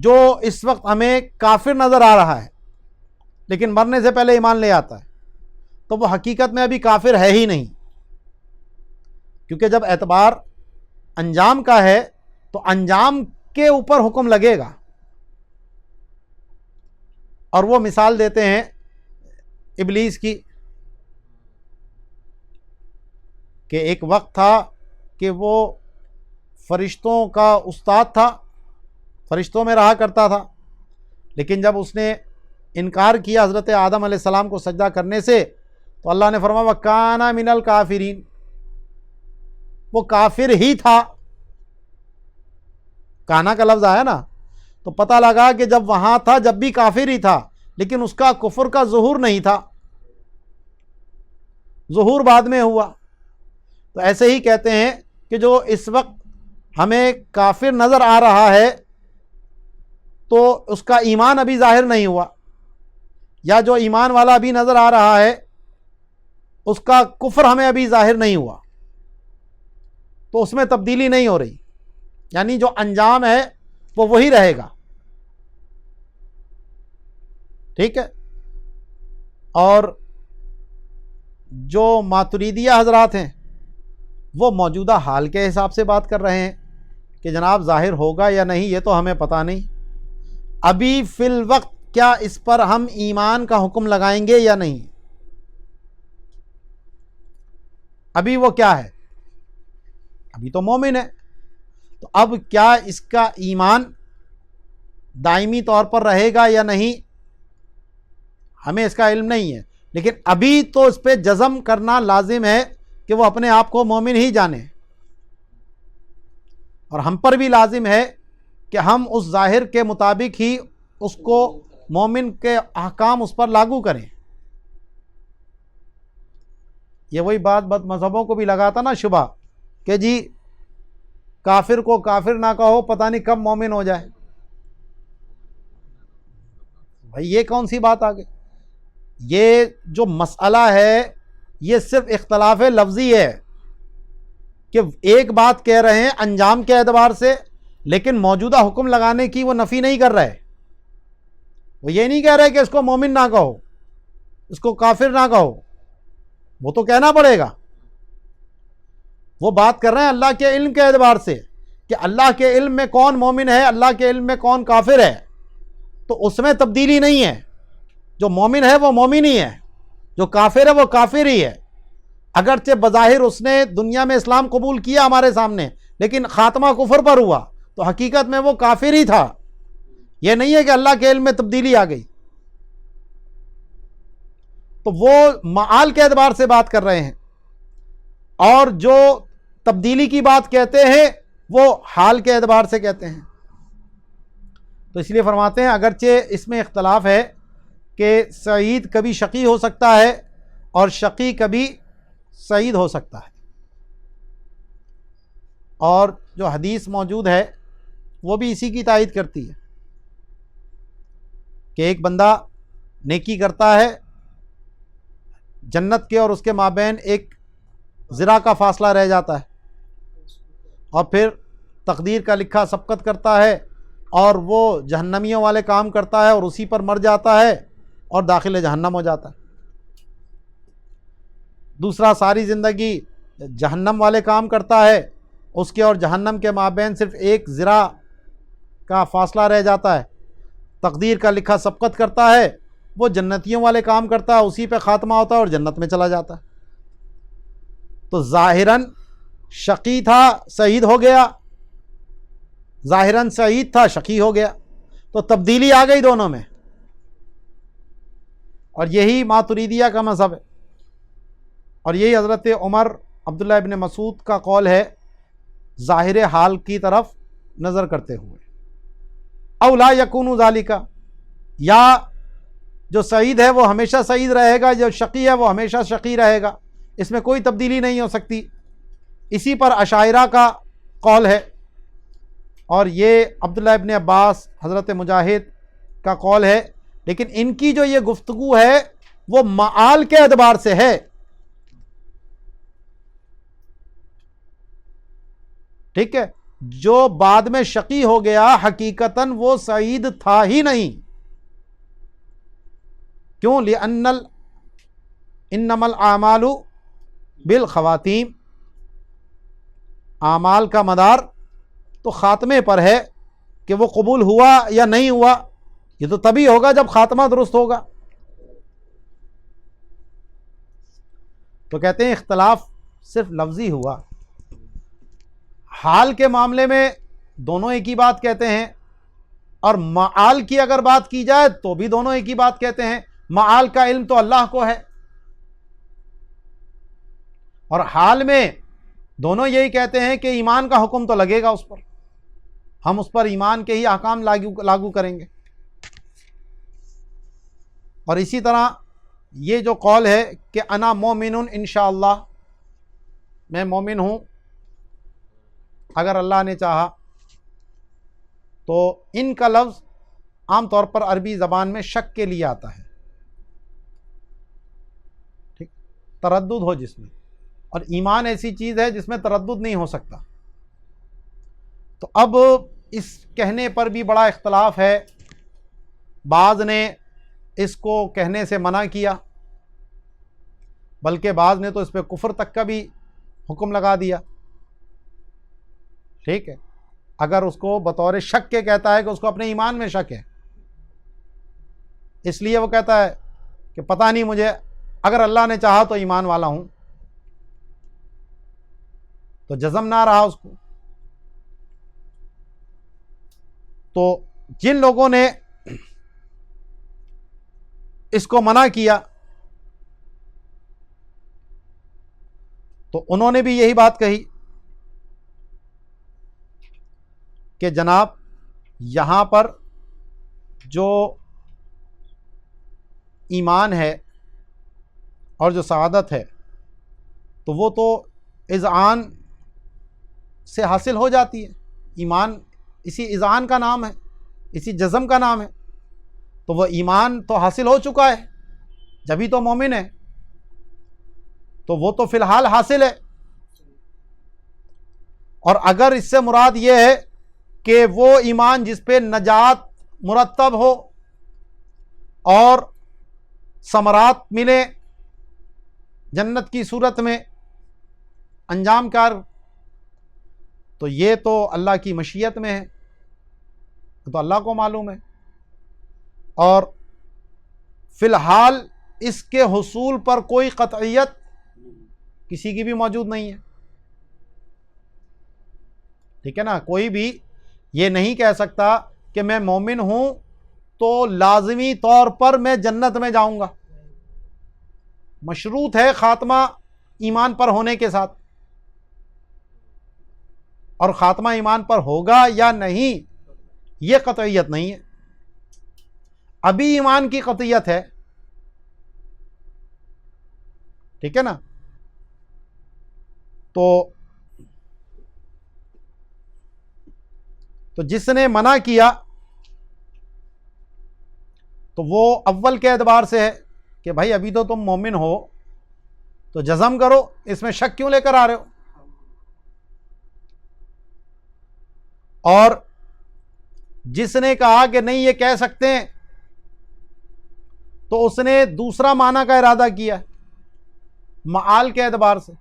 جو اس وقت ہمیں کافر نظر آ رہا ہے لیکن مرنے سے پہلے ایمان لے آتا ہے، تو وہ حقیقت میں ابھی کافر ہے ہی نہیں. کیونکہ جب اعتبار انجام کا ہے تو انجام کے اوپر حکم لگے گا. اور وہ مثال دیتے ہیں ابلیس کی کہ ایک وقت تھا کہ وہ فرشتوں کا استاد تھا، فرشتوں میں رہا کرتا تھا، لیکن جب اس نے انکار کیا حضرت آدم علیہ السلام کو سجدہ کرنے سے، تو اللہ نے فرمایا وَكَانَ مِنَ الْكَافِرِينَ، وہ کافر ہی تھا. کانا کا لفظ آیا نا، تو پتہ لگا کہ جب وہاں تھا جب بھی کافر ہی تھا، لیکن اس کا کفر کا ظہور نہیں تھا، ظہور بعد میں ہوا. تو ایسے ہی کہتے ہیں کہ جو اس وقت ہمیں کافر نظر آ رہا ہے تو اس کا ایمان ابھی ظاہر نہیں ہوا، یا جو ایمان والا ابھی نظر آ رہا ہے اس کا کفر ہمیں ابھی ظاہر نہیں ہوا، تو اس میں تبدیلی نہیں ہو رہی. یعنی جو انجام ہے وہ وہی رہے گا. ٹھیک ہے. اور جو ماتریدیہ حضرات ہیں وہ موجودہ حال کے حساب سے بات کر رہے ہیں کہ جناب ظاہر ہوگا یا نہیں یہ تو ہمیں پتہ نہیں. ابھی فی الوقت کیا اس پر ہم ایمان کا حکم لگائیں گے یا نہیں؟ ابھی وہ کیا ہے؟ ابھی تو مومن ہے. تو اب کیا اس کا ایمان دائمی طور پر رہے گا یا نہیں ہمیں اس کا علم نہیں ہے، لیکن ابھی تو اس پہ جزم کرنا لازم ہے کہ وہ اپنے آپ کو مومن ہی جانے. اور ہم پر بھی لازم ہے کہ ہم اس ظاہر کے مطابق ہی اس کو مومن کے احکام اس پر لاگو کریں. یہ وہی بات بد مذہبوں کو بھی لگاتا نا شبہ کہ جی کافر کو کافر نہ کہو پتہ نہیں کب مومن ہو جائے. بھائی یہ کون سی بات آ گئی؟ یہ جو مسئلہ ہے یہ صرف اختلاف لفظی ہے کہ ایک بات کہہ رہے ہیں انجام کے اعتبار سے، لیکن موجودہ حکم لگانے کی وہ نفی نہیں کر رہے. وہ یہ نہیں کہہ رہے کہ اس کو مومن نہ کہو، اس کو کافر نہ کہو، وہ تو کہنا پڑے گا. وہ بات کر رہے ہیں اللہ کے علم کے اعتبار سے کہ اللہ کے علم میں کون مومن ہے، اللہ کے علم میں کون کافر ہے. تو اس میں تبدیلی نہیں ہے. جو مومن ہے وہ مومن ہی ہے، جو کافر ہے وہ کافر ہی ہے. اگرچہ بظاہر اس نے دنیا میں اسلام قبول کیا ہمارے سامنے، لیکن خاتمہ کفر پر ہوا، تو حقیقت میں وہ کافر ہی تھا. یہ نہیں ہے کہ اللہ کے علم میں تبدیلی آ گئی. تو وہ معال کے اعتبار سے بات کر رہے ہیں، اور جو تبدیلی کی بات کہتے ہیں وہ حال کے اعتبار سے کہتے ہیں. تو اس لیے فرماتے ہیں اگرچہ اس میں اختلاف ہے کہ سعید کبھی شقی ہو سکتا ہے اور شقی کبھی سعید ہو سکتا ہے. اور جو حدیث موجود ہے وہ بھی اسی کی تائید کرتی ہے کہ ایک بندہ نیکی کرتا ہے، جنت کے اور اس کے مابین ایک ذرا کا فاصلہ رہ جاتا ہے، اور پھر تقدیر کا لکھا سبقت کرتا ہے اور وہ جہنمیوں والے کام کرتا ہے اور اسی پر مر جاتا ہے اور داخل جہنم ہو جاتا ہے. دوسرا ساری زندگی جہنم والے کام کرتا ہے، اس کے اور جہنم کے مابین صرف ایک ذرا کا فاصلہ رہ جاتا ہے، تقدیر کا لکھا سبقت کرتا ہے، وہ جنتیوں والے کام کرتا ہے، اسی پہ خاتمہ ہوتا ہے اور جنت میں چلا جاتا ہے. تو ظاہراً شقی تھا، سعید ہو گیا، ظاہراً سعید تھا، شقی ہو گیا، تو تبدیلی آ گئی دونوں میں. اور یہی ماتریدیہ کا مذہب ہے، اور یہی حضرت عمر عبداللہ ابن مسعود کا قول ہے ظاہر حال کی طرف نظر کرتے ہوئے. او لا یکون ذالک، یا جو سعید ہے وہ ہمیشہ سعید رہے گا، جو شقی ہے وہ ہمیشہ شقی رہے گا، اس میں کوئی تبدیلی نہیں ہو سکتی. اسی پر اشاعرہ کا قول ہے، اور یہ عبداللہ ابن عباس، حضرت مجاہد کا قول ہے. لیکن ان کی جو یہ گفتگو ہے وہ معال کے اعتبار سے ہے. ٹھیک ہے، جو بعد میں شقی ہو گیا حقیقتاً وہ سعید تھا ہی نہیں. کیوں؟ لأن انما الاعمال بالخواتیم، اعمال کا مدار تو خاتمے پر ہے کہ وہ قبول ہوا یا نہیں ہوا. یہ تو تبھی ہوگا جب خاتمہ درست ہوگا. تو کہتے ہیں اختلاف صرف لفظی ہوا، حال کے معاملے میں دونوں ایک ہی بات کہتے ہیں، اور معال کی اگر بات کی جائے تو بھی دونوں ایک ہی بات کہتے ہیں. معال کا علم تو اللہ کو ہے، اور حال میں دونوں یہی کہتے ہیں کہ ایمان کا حکم تو لگے گا اس پر، ہم اس پر ایمان کے ہی احکام لاگو کریں گے. اور اسی طرح یہ جو قول ہے کہ انا مومن انشاءاللہ، میں مومن ہوں اگر اللہ نے چاہا، تو ان کا لفظ عام طور پر عربی زبان میں شک کے لیے آتا ہے، ٹھیک، تردد ہو جس میں. اور ایمان ایسی چیز ہے جس میں تردد نہیں ہو سکتا. تو اب اس کہنے پر بھی بڑا اختلاف ہے. بعض نے اس کو کہنے سے منع کیا، بلکہ بعض نے تو اس پہ کفر تک کا بھی حکم لگا دیا. ٹھیک ہے، اگر اس کو بطور شک کے کہتا ہے کہ اس کو اپنے ایمان میں شک ہے، اس لیے وہ کہتا ہے کہ پتہ نہیں مجھے، اگر اللہ نے چاہا تو ایمان والا ہوں، تو جزم نہ رہا اس کو. تو جن لوگوں نے اس کو منع کیا تو انہوں نے بھی یہی بات کہی کہ جناب یہاں پر جو ایمان ہے اور جو سعادت ہے تو وہ تو اذعان سے حاصل ہو جاتی ہے. ایمان اسی اذعان کا نام ہے، اسی جزم کا نام ہے. تو وہ ایمان تو حاصل ہو چکا ہے، جبھی تو مومن ہے، تو وہ تو فی الحال حاصل ہے. اور اگر اس سے مراد یہ ہے کہ وہ ایمان جس پہ نجات مرتب ہو اور ثمرات ملے جنت کی صورت میں انجام کار، تو یہ تو اللہ کی مشیت میں ہے، تو اللہ کو معلوم ہے. اور فی الحال اس کے حصول پر کوئی قطعیت کسی کی بھی موجود نہیں ہے. ٹھیک ہے نا، کوئی بھی یہ نہیں کہہ سکتا کہ میں مومن ہوں تو لازمی طور پر میں جنت میں جاؤں گا. مشروط ہے خاتمہ ایمان پر ہونے کے ساتھ، اور خاتمہ ایمان پر ہوگا یا نہیں یہ قطعیت نہیں ہے. ابھی ایمان کی قطعیت ہے. ٹھیک ہے نا. تو جس نے منع کیا تو وہ اول کے اعتبار سے ہے کہ بھائی ابھی تو تم مومن ہو تو جزم کرو، اس میں شک کیوں لے کر آ رہے ہو. اور جس نے کہا کہ نہیں یہ کہہ سکتے ہیں تو اس نے دوسرا معنی کا ارادہ کیا معال کے اعتبار سے،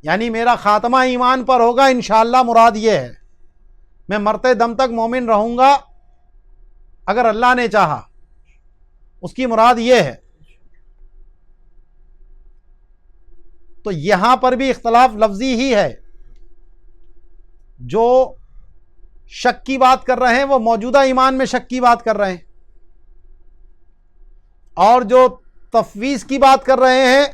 یعنی میرا خاتمہ ایمان پر ہوگا انشاءاللہ، مراد یہ ہے میں مرتے دم تک مومن رہوں گا اگر اللہ نے چاہا، اس کی مراد یہ ہے. تو یہاں پر بھی اختلاف لفظی ہی ہے. جو شک کی بات کر رہے ہیں وہ موجودہ ایمان میں شک کی بات کر رہے ہیں، اور جو تفویض کی بات کر رہے ہیں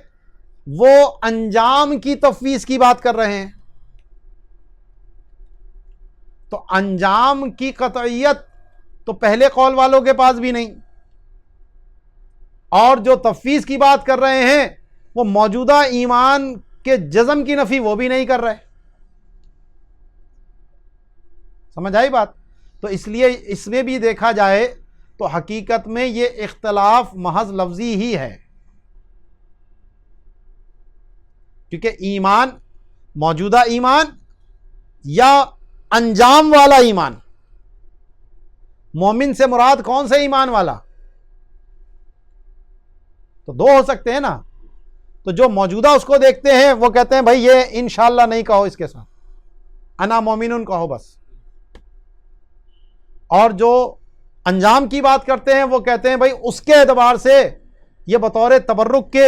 وہ انجام کی تفویض کی بات کر رہے ہیں۔ تو انجام کی قطعیت تو پہلے قول والوں کے پاس بھی نہیں، اور جو تفویض کی بات کر رہے ہیں وہ موجودہ ایمان کے جزم کی نفی وہ بھی نہیں کر رہے۔ سمجھ آئی بات؟ تو اس لیے اس میں بھی دیکھا جائے تو حقیقت میں یہ اختلاف محض لفظی ہی ہے، کیونکہ ایمان موجودہ ایمان یا انجام والا ایمان، مومن سے مراد کون سے ایمان والا؟ تو دو ہو سکتے ہیں نا۔ تو جو موجودہ اس کو دیکھتے ہیں وہ کہتے ہیں بھائی یہ انشاءاللہ نہیں کہو، اس کے ساتھ انا مومنون کہو بس، اور جو انجام کی بات کرتے ہیں وہ کہتے ہیں بھائی اس کے اعتبار سے یہ بطور تبرک کے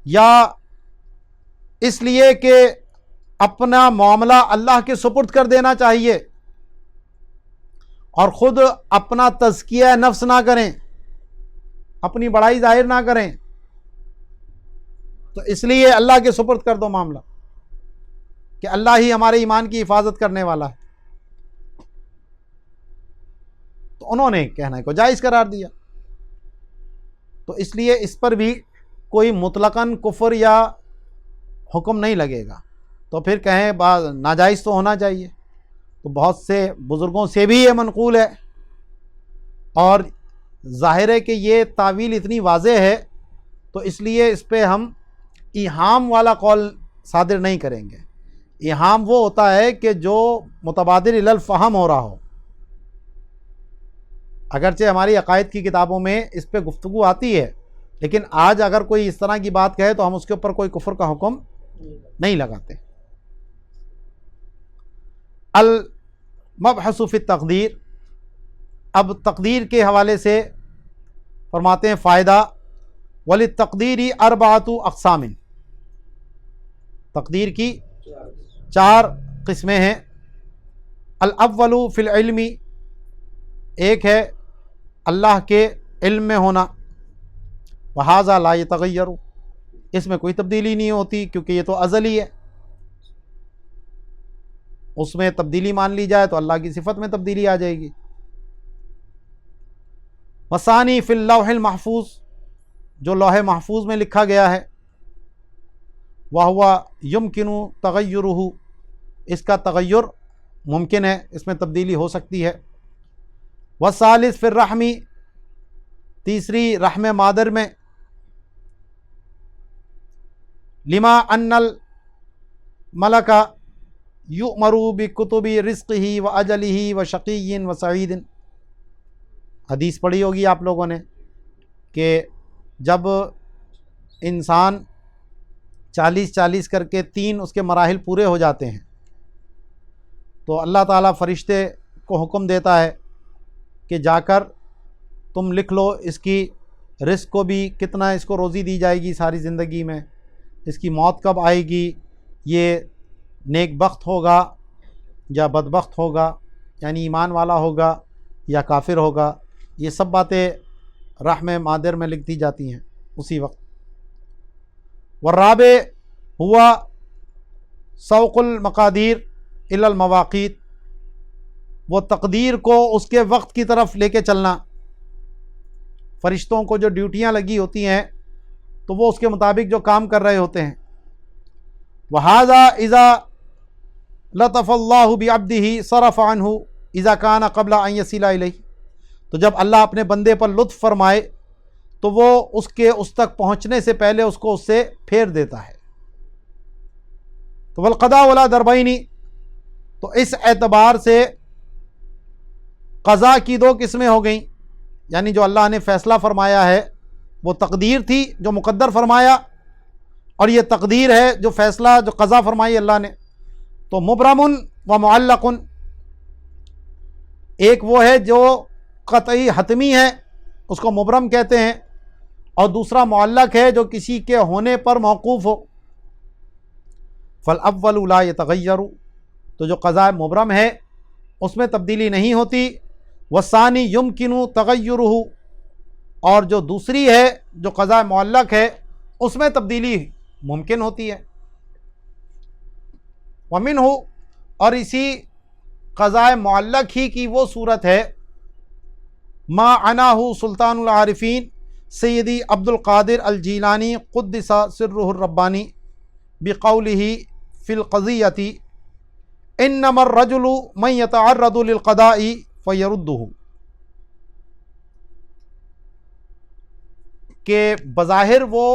یا اس لیے کہ اپنا معاملہ اللہ کے سپرد کر دینا چاہیے اور خود اپنا تزکیہ نفس نہ کریں، اپنی بڑائی ظاہر نہ کریں، تو اس لیے اللہ کے سپرد کر دو معاملہ کہ اللہ ہی ہمارے ایمان کی حفاظت کرنے والا ہے۔ تو انہوں نے کہنے کو جائز قرار دیا، تو اس لیے اس پر بھی کوئی مطلقاً کفر یا حکم نہیں لگے گا۔ تو پھر کہیں ناجائز تو ہونا چاہیے، تو بہت سے بزرگوں سے بھی یہ منقول ہے، اور ظاہر ہے کہ یہ تعویل اتنی واضح ہے تو اس لیے اس پہ ہم ایہام والا قول صادر نہیں کریں گے۔ ایہام وہ ہوتا ہے کہ جو متبادر الی الفہم ہو رہا ہو، اگرچہ ہماری عقائد کی کتابوں میں اس پہ گفتگو آتی ہے، لیکن آج اگر کوئی اس طرح کی بات کہے تو ہم اس کے اوپر کوئی کفر کا حکم نہیں لگاتے۔ المبحث فی التقدیر، اب تقدیر کے حوالے سے فرماتے ہیں فائدہ، وللتقدیر اربعۃ اقسام، تقدیر کی 4 قسمیں ہیں۔ الاول فی العلم، ایک ہے اللہ کے علم میں ہونا، وہذا لا یتغیر، اس میں کوئی تبدیلی نہیں ہوتی کیونکہ یہ تو ازلی ہے، اس میں تبدیلی مان لی جائے تو اللہ کی صفت میں تبدیلی آ جائے گی۔ وثانی فی اللوح المحفوظ، جو لوح محفوظ میں لکھا گیا ہے، وہو یمکن تغیرہ، اس کا تغیر ممکن ہے، اس میں تبدیلی ہو سکتی ہے۔ والثالث فی الرحم، تیسری رحم مادر میں، لما ان الملک یؤمر بکتب رزقہ واجلہ وشقی وسعید، حدیث پڑھی ہوگی آپ لوگوں نے کہ جب انسان 40 کر کے 3 اس کے مراحل پورے ہو جاتے ہیں تو اللہ تعالیٰ فرشتے کو حکم دیتا ہے کہ جا کر تم لکھ لو اس کی رزق کو بھی، کتنا اس کو روزی دی جائے گی ساری زندگی میں، اس کی موت کب آئے گی، یہ نیک بخت ہوگا یا بدبخت ہوگا، یعنی ایمان والا ہوگا یا کافر ہوگا، یہ سب باتیں رحم مادر میں لکھ دی جاتی ہیں اسی وقت۔ والرابع ہوا سوق المقادیر الی المواقیت، وہ تقدیر کو اس کے وقت کی طرف لے کے چلنا، فرشتوں کو جو ڈیوٹیاں لگی ہوتی ہیں تو وہ اس کے مطابق جو کام کر رہے ہوتے ہیں۔ وہذا اذا لطف اللہ بعبدہ صرف عنہ اذا کان قبل ان یصل الیہ، تو جب اللہ اپنے بندے پر لطف فرمائے تو وہ اس تک پہنچنے سے پہلے اس کو اس سے پھیر دیتا ہے۔ تو والقضاء ولا ضربین، تو اس اعتبار سے قضاء کی 2 قسمیں ہو گئیں، یعنی جو اللہ نے فیصلہ فرمایا ہے وہ تقدیر تھی جو مقدر فرمایا، اور یہ تقدیر ہے جو فیصلہ جو قضا فرمائی اللہ نے، تو مبرم و معلق، ایک وہ ہے جو قطعی حتمی ہے اس کو مبرم کہتے ہیں، اور دوسرا معلق ہے جو کسی کے ہونے پر موقوف ہو۔ فالاول لا یتغیر، تو جو قضاء مبرم ہے اس میں تبدیلی نہیں ہوتی. والثانی یمکن تغیرہ، اور جو دوسری ہے جو قضاء معلق ہے اس میں تبدیلی ممکن ہوتی ہے. ومنہ، اور اسی قضاء معلق ہی کی وہ صورت ہے ما عناہ سلطان العارفین سیدی عبد القادر الجیلانی قدس سرہ الربانی بقولہ فی القضیۃ انما الرجل من یتعرض للقضاء فیردہ، کہ بظاہر وہ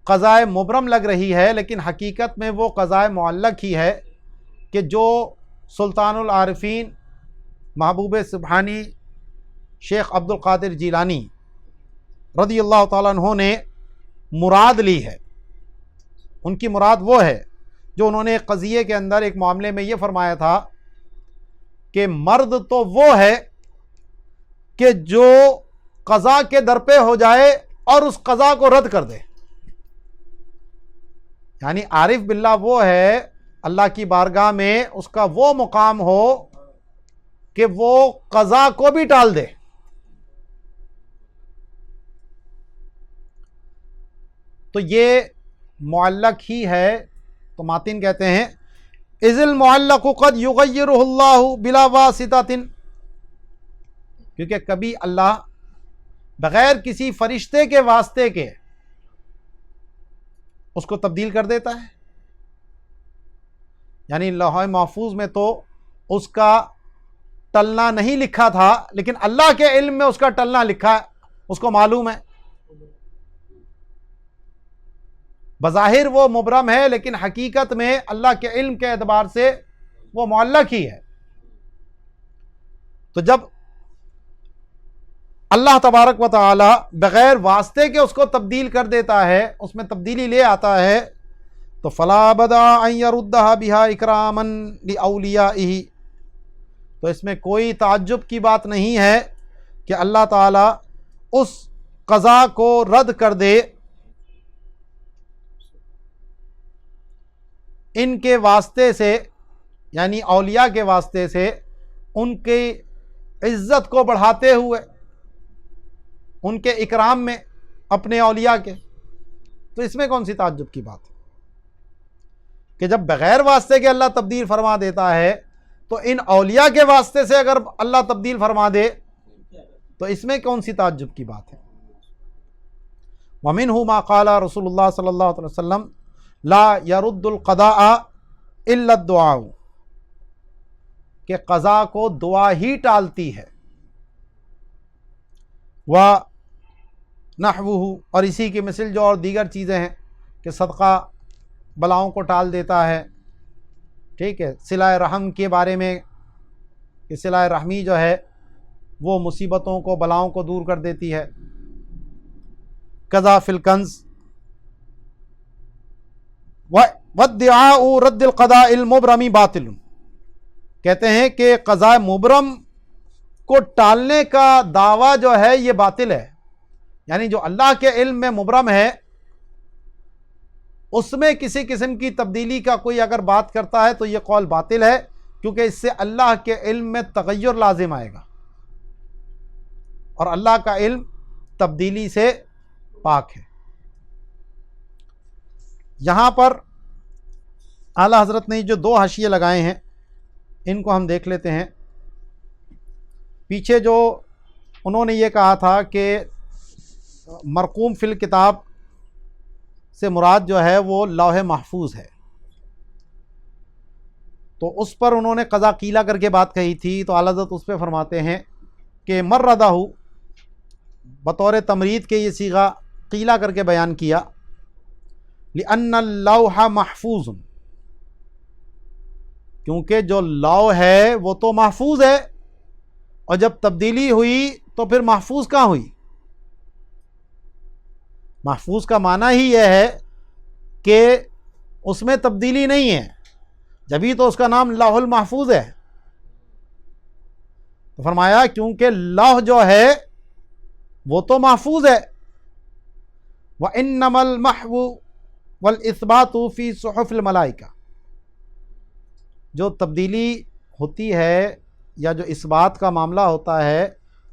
قضاء مبرم لگ رہی ہے لیکن حقیقت میں وہ قضاء معلق ہی ہے کہ جو سلطان العارفین محبوب سبحانی شیخ عبد القادر جیلانی رضی اللہ تعالیٰ عنہ نے مراد لی ہے. ان کی مراد وہ ہے جو انہوں نے ایک قضیے کے اندر ایک معاملے میں یہ فرمایا تھا کہ مرد تو وہ ہے کہ جو قضا کے در پہ ہو جائے اور اس قضا کو رد کر دے. یعنی عارف باللہ وہ ہے اللہ کی بارگاہ میں اس کا وہ مقام ہو کہ وہ قضا کو بھی ٹال دے. تو یہ معلق ہی ہے. تو ماتن کہتے ہیں اذ المعلق قد یغیرہ اللہ بلا واسطۃ، کیونکہ کبھی اللہ بغیر کسی فرشتے کے واسطے کے اس کو تبدیل کر دیتا ہے. یعنی لوح محفوظ میں تو اس کا ٹلنا نہیں لکھا تھا لیکن اللہ کے علم میں اس کا ٹلنا لکھا ہے، اس کو معلوم ہے. بظاہر وہ مبرم ہے لیکن حقیقت میں اللہ کے علم کے اعتبار سے وہ معلق ہی ہے. تو جب اللہ تبارک و تعالی بغیر واسطے کے اس کو تبدیل کر دیتا ہے، اس میں تبدیلی لے آتا ہے، تو فلا بدا ان یردها بها اکراما لاولیائہ، تو اس میں کوئی تعجب کی بات نہیں ہے کہ اللہ تعالی اس قضا کو رد کر دے ان کے واسطے سے، یعنی اولیاء کے واسطے سے، ان کی عزت کو بڑھاتے ہوئے، ان کے اکرام میں اپنے اولیاء کے. تو اس میں کون سی تعجب کی بات ہے کہ جب بغیر واسطے کے اللہ تبدیل فرما دیتا ہے تو ان اولیاء کے واسطے سے اگر اللہ تبدیل فرما دے تو اس میں کون سی تعجب کی بات ہے. وَمِنْهُ مَا قَالَ رسول اللہ صلی اللہ علیہ وسلم لا يرد القضاء الا الدعاء، کہ قضا کو دعا ہی ٹالتی ہے. وَنَحْوُهُ، اور اسی کی مثل جو اور دیگر چیزیں ہیں کہ صدقہ بلاؤں کو ٹال دیتا ہے. ٹھیک ہے، صلہ رحم کے بارے میں کہ صلہ رحمی جو ہے وہ مصیبتوں کو بلاؤں کو دور کر دیتی ہے. قضا فی الکنز وادعاء رد القضاء المبرم باطل، کہتے ہیں کہ قضاء مبرم کو ٹالنے کا دعویٰ جو ہے یہ باطل ہے. یعنی جو اللہ کے علم میں مبرم ہے اس میں کسی قسم کی تبدیلی کا کوئی اگر بات کرتا ہے تو یہ قول باطل ہے، کیونکہ اس سے اللہ کے علم میں تغیر لازم آئے گا، اور اللہ کا علم تبدیلی سے پاک ہے. یہاں پر اعلیٰ حضرت نے جو دو حاشیے لگائے ہیں ان کو ہم دیکھ لیتے ہیں. پیچھے جو انہوں نے یہ کہا تھا کہ مرقوم فی الکتاب سے مراد جو ہے وہ لوح محفوظ ہے، تو اس پر انہوں نے قضا قیلہ کر کے بات کہی تھی. تو اعلیٰ حضرت اس پہ فرماتے ہیں کہ مردہ بطور تمرید کے یہ صیغہ قیلہ کر کے بیان کیا، لأن اللوح محفوظ، کیونکہ جو لوح ہے وہ تو محفوظ ہے، اور جب تبدیلی ہوئی تو پھر محفوظ کہاں ہوئی؟ محفوظ کا معنی ہی یہ ہے کہ اس میں تبدیلی نہیں ہے، جبھی تو اس کا نام لوح المحفوظ ہے. تو فرمایا کیونکہ لوح جو ہے وہ تو محفوظ ہے. وَإِنَّمَا الْمَحْوُ وَالْإِثْبَاتُ فِي صُحُفِ الْمَلَائِكَةِ، جو تبدیلی ہوتی ہے یا جو اس بات کا معاملہ ہوتا ہے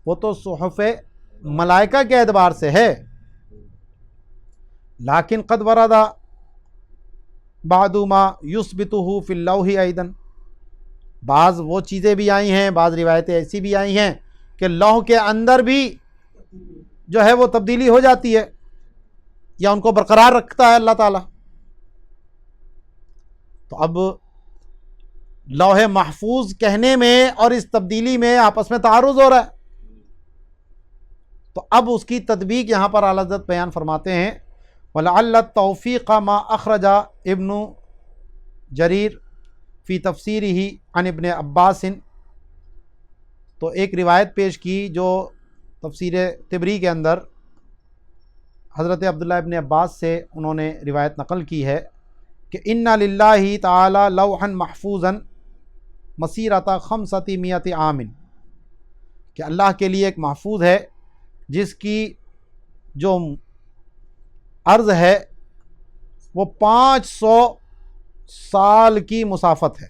وہ تو صحف ملائکہ کے اعتبار سے ہے، لیکن قد ورد بعض ما یثبتہ فی اللوح ایضا، بعض وہ چیزیں بھی آئی ہیں، بعض روایتیں ایسی بھی آئی ہیں کہ لوح کے اندر بھی جو ہے وہ تبدیلی ہو جاتی ہے یا ان کو برقرار رکھتا ہے اللہ تعالیٰ۔ تو اب لوح محفوظ کہنے میں اور اس تبدیلی میں آپس میں تعارض ہو رہا ہے، تو اب اس کی تطبیق یہاں پر اعلیٰ حضرت بیان فرماتے ہیں، وَلَعَلَّ التَّوْفِيقَ مَا أَخْرَجَ ابن جریر فی تفسیرہ عن ابن عباس، تو ایک روایت پیش کی جو تفسیر طبری کے اندر حضرت عبداللہ ابن عباس سے انہوں نے روایت نقل کی ہے کہ اِنَّ لِلَّهِ تَعَالَى لَوْحًا مَحْفُوظًا مَسِيرَةَ 500 عام، کہ اللہ کے لیے ایک محفوظ ہے جس کی جو عرض ہے وہ 500 سال کی مسافت ہے،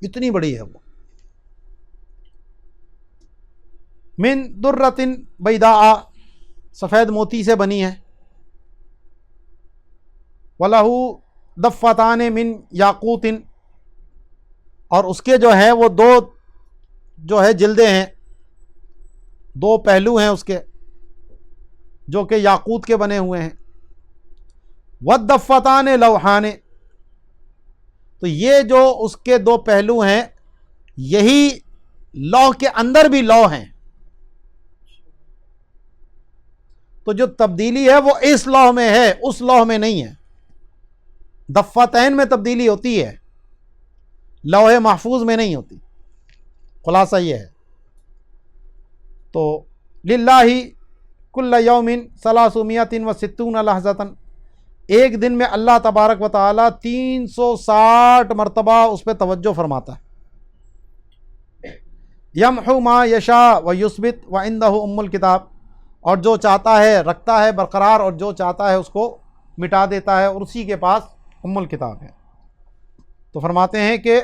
اتنی بڑی ہے وہ، من درۃ بیضاء، سفید موتی سے بنی ہے، وَلَهُ ضَفَّتَانِ من یاقوت، اور اس کے جو ہے وہ دو جو ہے جلدیں ہیں، دو پہلو ہیں اس کے جو کہ یاقوت کے بنے ہوئے ہیں، وَالضَّفَّتَانِ لَوْحَانِ، تو یہ جو اس کے دو پہلو ہیں یہی لوح کے اندر بھی لوح ہیں، تو جو تبدیلی ہے وہ اس لوح میں ہے، اس لوح میں نہیں ہے، ضفتین میں تبدیلی ہوتی ہے، لوح محفوظ میں نہیں ہوتی، خلاصہ یہ ہے۔ تو للہ کل یوم 360 لحظۃ، ایک دن میں اللہ تبارک و تعالی 360 مرتبہ اس پہ توجہ فرماتا ہے، یمحو ما یشاء و یثبت وعندہ ام الکتاب، اور جو چاہتا ہے رکھتا ہے برقرار اور جو چاہتا ہے اس کو مٹا دیتا ہے، اور اسی کے پاس ام الکتاب ہے۔ تو فرماتے ہیں کہ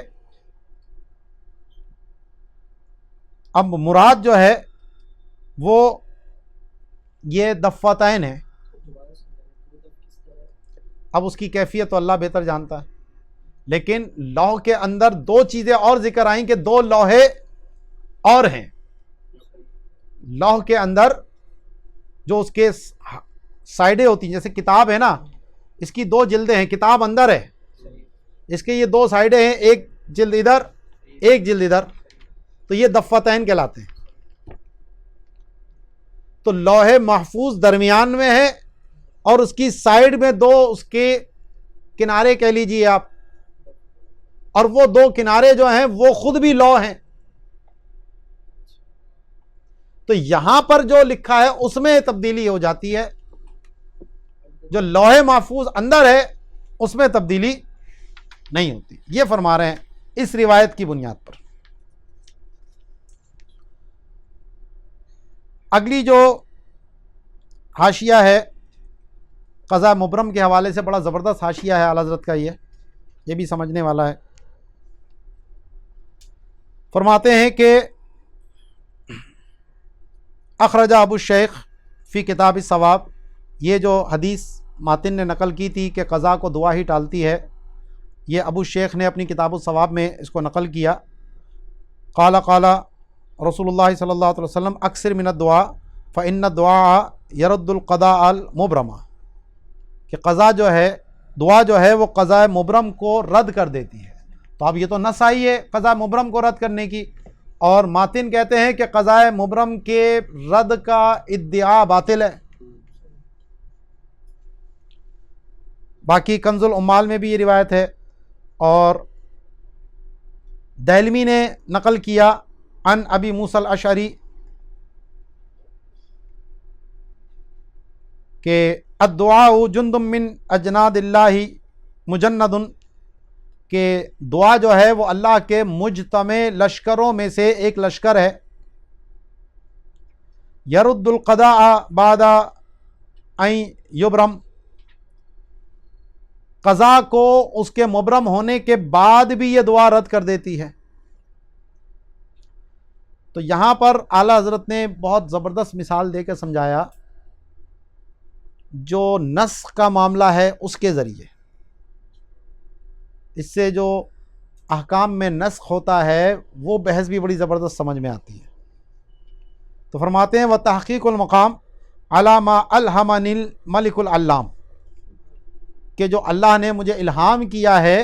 اب مراد جو ہے وہ یہ ضفتین ہے، اب اس کی کیفیت تو اللہ بہتر جانتا ہے، لیکن لوح کے اندر دو چیزیں اور ذکر آئیں کہ دو لوحے اور ہیں، لوح کے اندر جو اس کے سائڈیں ہوتی ہیں، جیسے کتاب ہے نا، اس کی دو جلدیں ہیں، کتاب اندر ہے، اس کے یہ دو سائڈیں ہیں، ایک جلد ادھر ایک جلد ادھر، تو یہ ضفتین کہلاتے ہیں۔ تو لوح محفوظ درمیان میں ہے اور اس کی سائڈ میں دو اس کے کنارے کہہ لیجیے آپ، اور وہ دو کنارے جو ہیں وہ خود بھی لوح ہیں۔ تو یہاں پر جو لکھا ہے اس میں تبدیلی ہو جاتی ہے، جو لوح محفوظ اندر ہے اس میں تبدیلی نہیں ہوتی، یہ فرما رہے ہیں اس روایت کی بنیاد پر۔ اگلی جو حاشیہ ہے قضاء مبرم کے حوالے سے، بڑا زبردست حاشیہ ہے اعلیٰ حضرت کا، یہ بھی سمجھنے والا ہے۔ فرماتے ہیں کہ اخرج ابو الشیخ فی کتاب الثواب، یہ جو حدیث ماتن نے نقل کی تھی کہ قضاء کو دعا ہی ٹالتی ہے، یہ ابو الشیخ نے اپنی کتاب الثواب میں اس کو نقل کیا۔ قال رسول اللہ صلی اللہ علیہ وسلم اکثر من الدعاء فإن الدعاء يرد القضاء المبرمہ، کہ قضا جو ہے، دعا جو ہے وہ قضاء مبرم کو رد کر دیتی ہے۔ تو اب یہ تو نص آئی ہے قضاء مبرم کو رد کرنے کی، اور ماتن کہتے ہیں کہ قضاء مبرم کے رد کا ادعا باطل ہے۔ باقی کنز العمال میں بھی یہ روایت ہے، اور دہلوی نے نقل کیا عن ابی موسیٰ الاشعری کہ الدعاء جند من اجناد اللہ مجند، کہ دعا جو ہے وہ اللہ کے مجتمع لشکروں میں سے ایک لشکر ہے، یرد القضاء بعد ان یبرم، قضا کو اس کے مبرم ہونے کے بعد بھی یہ دعا رد کر دیتی ہے۔ تو یہاں پر اعلیٰ حضرت نے بہت زبردست مثال دے کے سمجھایا، جو نسخ کا معاملہ ہے اس کے ذریعے، اس سے جو احکام میں نسخ ہوتا ہے وہ بحث بھی بڑی زبردست سمجھ میں آتی ہے۔ تو فرماتے ہیں وَتَحْقِيقُ الْمَقَامِ عَلَى مَا أَلْهَمَنِ الْمَلِكُ الْعَلَّامُ، کہ جو اللہ نے مجھے الہام کیا ہے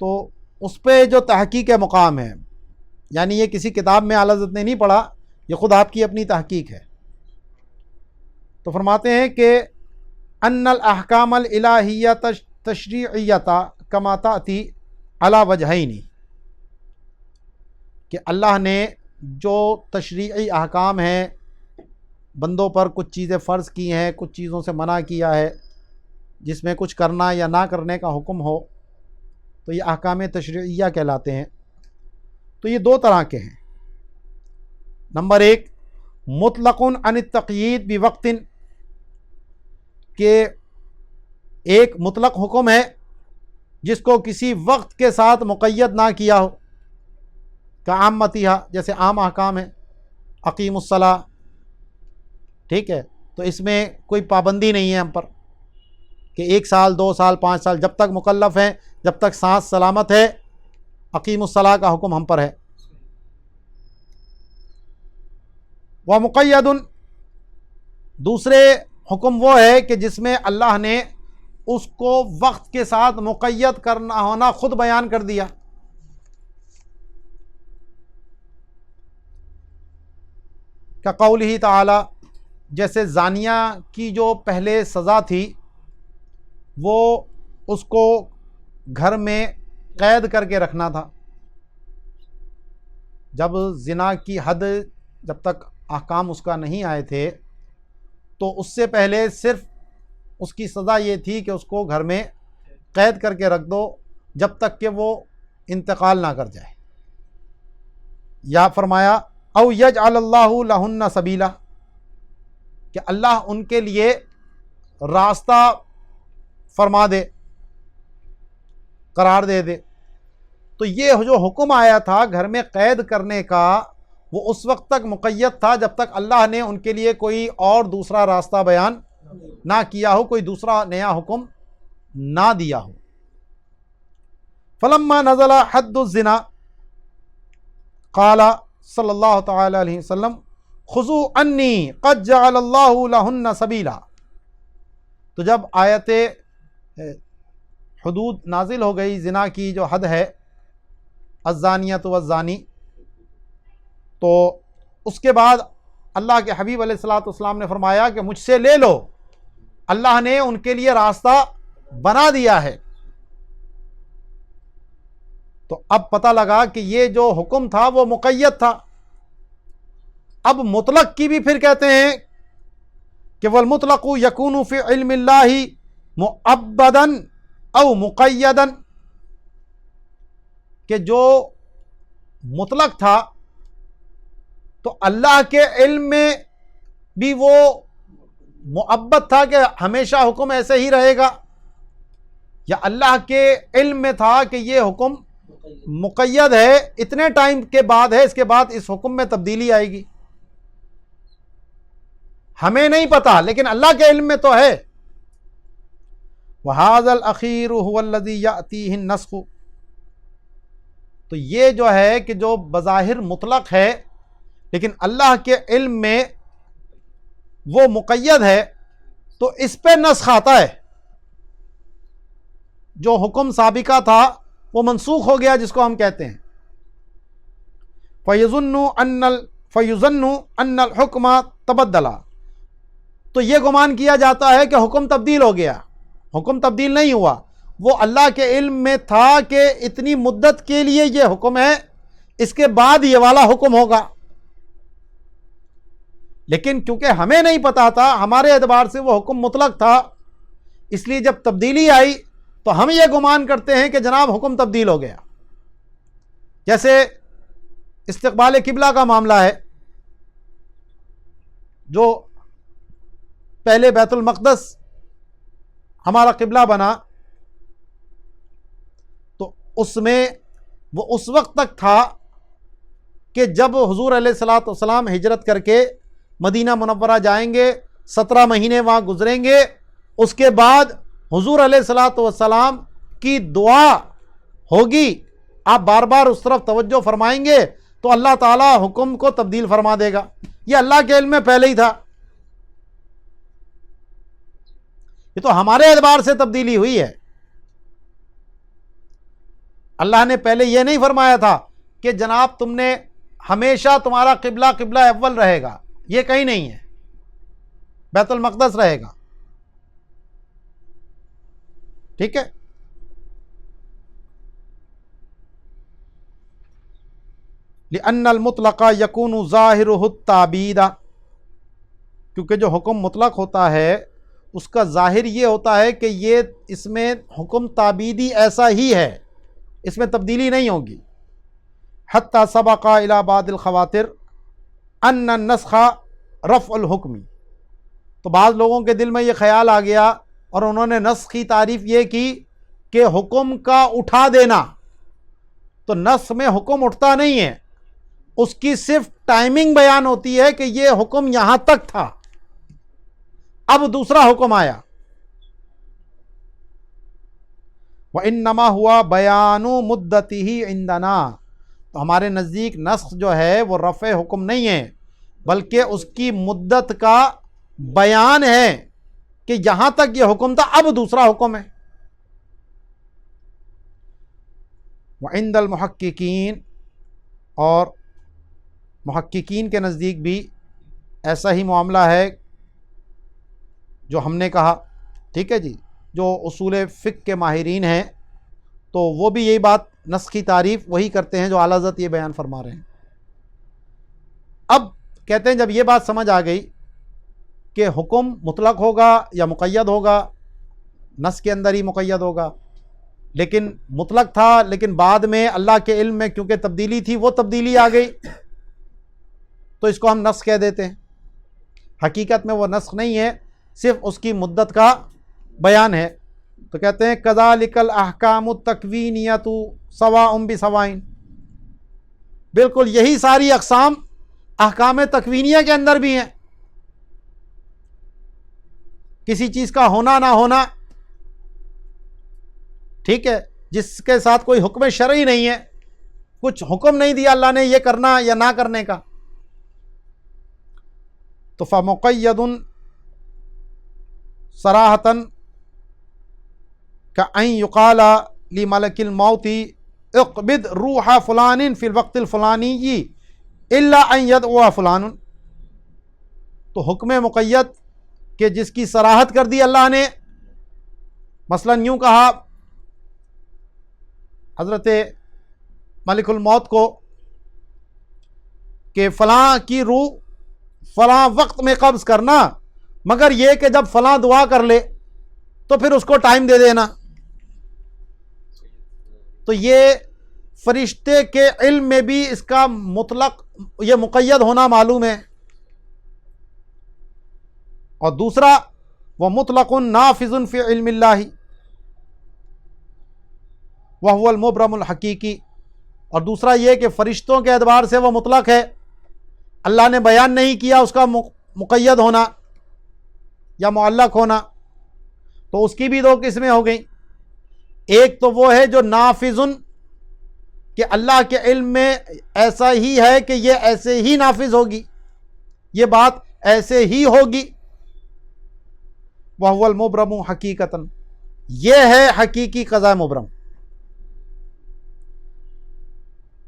تو اس پہ جو تحقیق مقام ہے، یعنی یہ کسی کتاب میں اعلیٰ حضرت نے نہیں پڑھا، یہ خود آپ کی اپنی تحقیق ہے۔ تو فرماتے ہیں کہ ان الاحکام الالہیۃ تشریعیۃ کما تأتی علی وجہین، کہ اللہ نے جو تشریعی احکام ہیں، بندوں پر کچھ چیزیں فرض کی ہیں، کچھ چیزوں سے منع کیا ہے، جس میں کچھ کرنا یا نہ کرنے کا حکم ہو، تو یہ احکام تشریعیہ کہلاتے ہیں۔ تو یہ دو طرح کے ہیں۔ نمبر ایک، مطلق عن التقیید بوقت، کہ ایک مطلق حکم ہے جس کو کسی وقت کے ساتھ مقید نہ کیا ہو، کعامتھا، جیسے عام احکام ہیں، اقیم الصلاۃ، ٹھیک ہے، تو اس میں کوئی پابندی نہیں ہے ہم پر کہ 1 سال 2 سال 5 سال، جب تک مکلف ہیں، جب تک سانس سلامت ہے، اقیم الصلاۃ کا حکم ہم پر ہے۔ ومقید، دوسرے حکم وہ ہے کہ جس میں اللہ نے اس کو وقت کے ساتھ مقید کرنا ہونا خود بیان کر دیا۔ کقولہ تعالی، جیسے زانیہ کی جو پہلے سزا تھی وہ اس کو گھر میں قید کر کے رکھنا تھا، جب زنا کی حد، جب تک احکام اس کا نہیں آئے تھے تو اس سے پہلے صرف اس کی سزا یہ تھی کہ اس کو گھر میں قید کر کے رکھ دو جب تک کہ وہ انتقال نہ کر جائے۔ یا فرمایا او یجعل اللہ لہن سبیلا، کہ اللہ ان کے لیے راستہ فرما دے، قرار دے دے۔ تو یہ جو حکم آیا تھا گھر میں قید کرنے کا، وہ اس وقت تک مقید تھا جب تک اللہ نے ان کے لیے کوئی اور دوسرا راستہ بیان نہ کیا ہو، کوئی دوسرا نیا حکم نہ دیا ہو۔ فلما نزل حد الزنا قال صلی اللہ تعالی علیہ وسلم خذوا عنی قد جعل اللہ لہن سبیلا، تو جب آیت حدود نازل ہو گئی، زنا کی جو حد ہے، الزانیۃ والزانی، تو اس کے بعد اللہ کے حبیب علیہ الصلوۃ والسلام نے فرمایا کہ مجھ سے لے لو، اللہ نے ان کے لیے راستہ بنا دیا ہے۔ تو اب پتہ لگا کہ یہ جو حکم تھا وہ مقید تھا۔ اب مطلق کی بھی پھر کہتے ہیں کہ والمطلق یکون فی علم اللہ مؤبدا او مقیدا، کہ جو مطلق تھا تو اللہ کے علم میں بھی وہ مؤبد تھا کہ ہمیشہ حکم ایسے ہی رہے گا، یا اللہ کے علم میں تھا کہ یہ حکم مقید ہے، اتنے ٹائم کے بعد ہے، اس کے بعد اس حکم میں تبدیلی آئے گی، ہمیں نہیں پتا لیکن اللہ کے علم میں تو ہے۔ وَهَذَا الْأَخِيرُ هُوَ الَّذِي يَأْتِيهِ النَّسْخُ، تو یہ جو ہے کہ جو بظاہر مطلق ہے لیکن اللہ کے علم میں وہ مقید ہے، تو اس پہ نسخ آتا ہے، جو حکم سابقہ تھا وہ منسوخ ہو گیا، جس کو ہم کہتے ہیں فَيُظَنُّ أَنَّ الْحُكْمَ تَبَدَّلَ، تو یہ گمان کیا جاتا ہے کہ حکم تبدیل ہو گیا، حکم تبدیل نہیں ہوا، وہ اللہ کے علم میں تھا کہ اتنی مدت کے لیے یہ حکم ہے، اس کے بعد یہ والا حکم ہوگا، لیکن کیونکہ ہمیں نہیں پتا تھا، ہمارے اعتبار سے وہ حکم مطلق تھا، اس لیے جب تبدیلی آئی تو ہم یہ گمان کرتے ہیں کہ جناب حکم تبدیل ہو گیا۔ جیسے استقبال قبلہ کا معاملہ ہے، جو پہلے بیت المقدس ہمارا قبلہ بنا تو اس میں وہ اس وقت تک تھا کہ جب حضور علیہ الصلوۃ والسلام ہجرت کر کے مدینہ منورہ جائیں گے، 17 مہینے وہاں گزریں گے، اس کے بعد حضور علیہ الصلوۃ والسلام کی دعا ہوگی، آپ بار بار اس طرف توجہ فرمائیں گے تو اللہ تعالیٰ حکم کو تبدیل فرما دے گا۔ یہ اللہ کے علم میں پہلے ہی تھا، یہ تو ہمارے اعتبار سے تبدیلی ہوئی ہے۔ اللہ نے پہلے یہ نہیں فرمایا تھا کہ جناب تم نے ہمیشہ تمہارا قبلہ قبلہ اول رہے گا، یہ کہیں نہیں ہے، بیت المقدس رہے گا، ٹھیک ہے۔ لأن المطلق یکون ظاہرہ التعبید، کیونکہ جو حکم مطلق ہوتا ہے اس کا ظاہر یہ ہوتا ہے کہ یہ اس میں حکم تعبیدی ایسا ہی ہے، اس میں تبدیلی نہیں ہوگی۔ حتی سبق الی بعض الخواطر ان النسخ رفع الحکم، تو بعض لوگوں کے دل میں یہ خیال آ گیا اور انہوں نے نسخ کی تعریف یہ کی کہ حکم کا اٹھا دینا، تو نسخ میں حکم اٹھتا نہیں ہے، اس کی صرف ٹائمنگ بیان ہوتی ہے کہ یہ حکم یہاں تک تھا، اب دوسرا حکم آیا۔ وَإِنَّمَا هُوَ بَيَانُ مُدَّتِهِ عِندَنَا، تو ہمارے نزدیک نسخ جو ہے وہ رفع حکم نہیں ہے، بلکہ اس کی مدت کا بیان ہے کہ یہاں تک یہ حکم تھا، اب دوسرا حکم ہے۔ وعند المحققین، اور محققین کے نزدیک بھی ایسا ہی معاملہ ہے جو ہم نے کہا، ٹھیک ہے جی، جو اصول فقہ کے ماہرین ہیں تو وہ بھی یہی بات نسخ کی تعریف وہی کرتے ہیں جو اعلیٰ حضرت یہ بیان فرما رہے ہیں۔ اب کہتے ہیں جب یہ بات سمجھ آ گئی کہ حکم مطلق ہوگا یا مقید ہوگا، نسخ کے اندر ہی مقید ہوگا، لیکن مطلق تھا لیکن بعد میں اللہ کے علم میں کیونکہ تبدیلی تھی، وہ تبدیلی آ گئی تو اس کو ہم نسخ کہہ دیتے ہیں۔ حقیقت میں وہ نسخ نہیں ہے، صرف اس کی مدت کا بیان ہے۔ تو کہتے ہیں کذالک الاحکام التکوینیۃ سواء بسواء، بالکل یہی ساری اقسام احکام تکوینیہ کے اندر بھی ہیں، کسی چیز کا ہونا نہ ہونا، ٹھیک ہے، جس کے ساتھ کوئی حکم شرعی نہیں ہے، کچھ حکم نہیں دیا اللہ نے یہ کرنا یا نہ کرنے کا، تو فمقید صراحتاً کأن یقال لملک الموت اقبض روح فلان فی الوقت الفلانی الا ان یدعو فلان، تو حکم مقید کہ جس کی صراحت کر دی اللہ نے، مثلا یوں کہا حضرت ملک الموت کو کہ فلاں کی روح فلاں وقت میں قبض کرنا، مگر یہ کہ جب فلاں دعا کر لے تو پھر اس کو ٹائم دے دینا، تو یہ فرشتے کے علم میں بھی اس کا مطلق یہ مقید ہونا معلوم ہے۔ اور دوسرا وہ مطلق نافذ فی علم اللہ وہو المبرم الحقیقی، اور دوسرا یہ کہ فرشتوں کے اعتبار سے وہ مطلق ہے، اللہ نے بیان نہیں کیا اس کا مقید ہونا یا معلق ہونا، تو اس کی بھی دو قسمیں ہو گئیں۔ ایک تو وہ ہے جو نافذ، کہ اللہ کے علم میں ایسا ہی ہے کہ یہ ایسے ہی نافذ ہوگی، یہ بات ایسے ہی ہوگی، وہو المبرم حقیقتاً، یہ ہے حقیقی قضاء مبرم،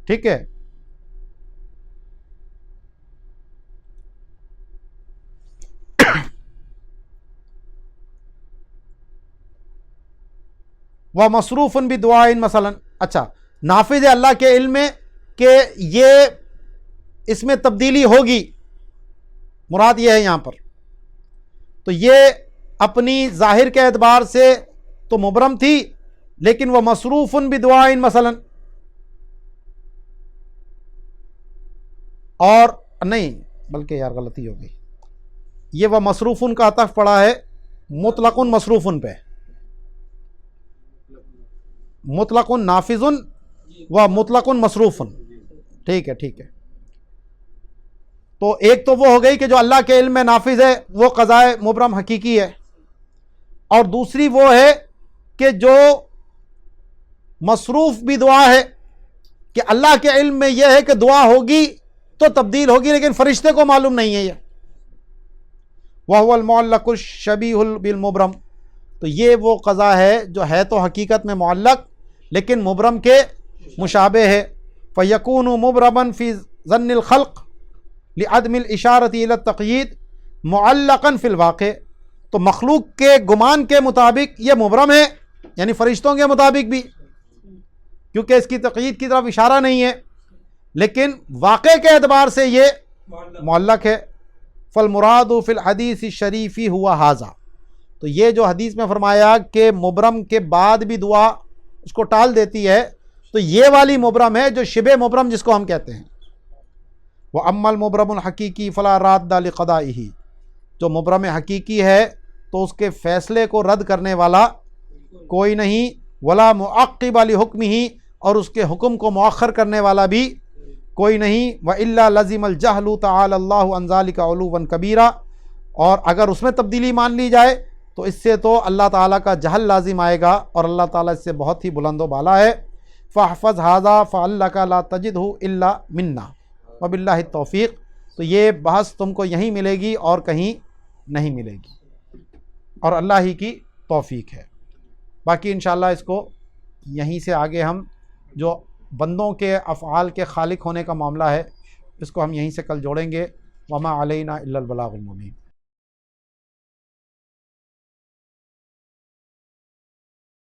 ٹھیک ہے۔ وَمَصْرُوفٌ بِدُعَاءٍ مثلا، اچھا نافذ ہے اللہ کے علم میں کہ یہ اس میں تبدیلی ہوگی، مراد یہ ہے یہاں پر، تو یہ اپنی ظاہر کے اعتبار سے تو مبرم تھی، لیکن وہ مصروف بدعاء مثلا، اور نہیں بلکہ یار غلطی ہو گئی، یہ وہ مصروف کا عطف پڑا ہے مطلق مصروف پہ، مطلق نافذ و مطلق مصروف، ٹھیک ہے ٹھیک ہے، تو ایک تو وہ ہو گئی کہ جو اللہ کے علم میں نافذ ہے وہ قضائے مبرم حقیقی ہے، اور دوسری وہ ہے کہ جو مصروف بھی دعا ہے کہ اللہ کے علم میں یہ ہے کہ دعا ہوگی تو تبدیل ہوگی، لیکن فرشتے کو معلوم نہیں ہے یہ، وَهُوَ الْمُعَلَّقُ الشَّبِيهُ بِالْمُبْرَمِ، تو یہ وہ قضا ہے جو ہے تو حقیقت میں معلق لیکن مبرم کے مشابہ ہے، فَيَكُونُ مُبْرَمًا فِي ظَنِّ الْخَلْقِ لِعَدْمِ الْإِشَارَةِ إِلَى التَّقْيِيدِ مُعَلَّقًا فِي الْوَاقِعِ، تو مخلوق کے گمان کے مطابق یہ مبرم ہے، یعنی فرشتوں کے مطابق بھی، کیونکہ اس کی تقیید کی طرف اشارہ نہیں ہے، لیکن واقع کے اعتبار سے یہ معلق ہے۔ فالمراد فی الحدیث الشریف ہوا ھذا، تو یہ جو حدیث میں فرمایا کہ مبرم کے بعد بھی دعا اس کو ٹال دیتی ہے، تو یہ والی مبرم ہے جو شبہ مبرم جس کو ہم کہتے ہیں۔ وَأَمَّا الْمُبْرَمُ الْحَقِيقِي فَلَا رَادَّ لِقَضَائِهِ، جو مبرم حقیقی ہے تو اس کے فیصلے کو رد کرنے والا کوئی نہیں، وَلَا مُعَقِّبَ لِحُكْمِهِ، اور اس کے حکم کو مؤخر کرنے والا بھی کوئی نہیں، وَإِلَّا لَزِمَ الْجَهْلُ تَعَالَى اللَّهُ عَنْ ذَلِكَ عُلُوًّا كَبِيرًا، اور اگر اس میں تبدیلی مان لی جائے تو اس سے تو اللہ تعالیٰ کا جہل لازم آئے گا، اور اللہ تعالیٰ اس سے بہت ہی بلند و بالا ہے۔ فَاحْفَظْ هَذَا فَعَلَّكَ لَا تَجِدْهُ إِلَّا مِنَّا وَبِاللَّهِ التَّوْفِيقِ، تو یہ بحث تم کو یہیں ملے گی اور کہیں نہیں ملے گی، اور اللہ ہی کی توفیق ہے۔ باقی انشاءاللہ اس کو یہیں سے آگے ہم جو بندوں کے افعال کے خالق ہونے کا معاملہ ہے اس کو ہم یہیں سے کل جوڑیں گے۔ وما علینا الا البلاغ المبین۔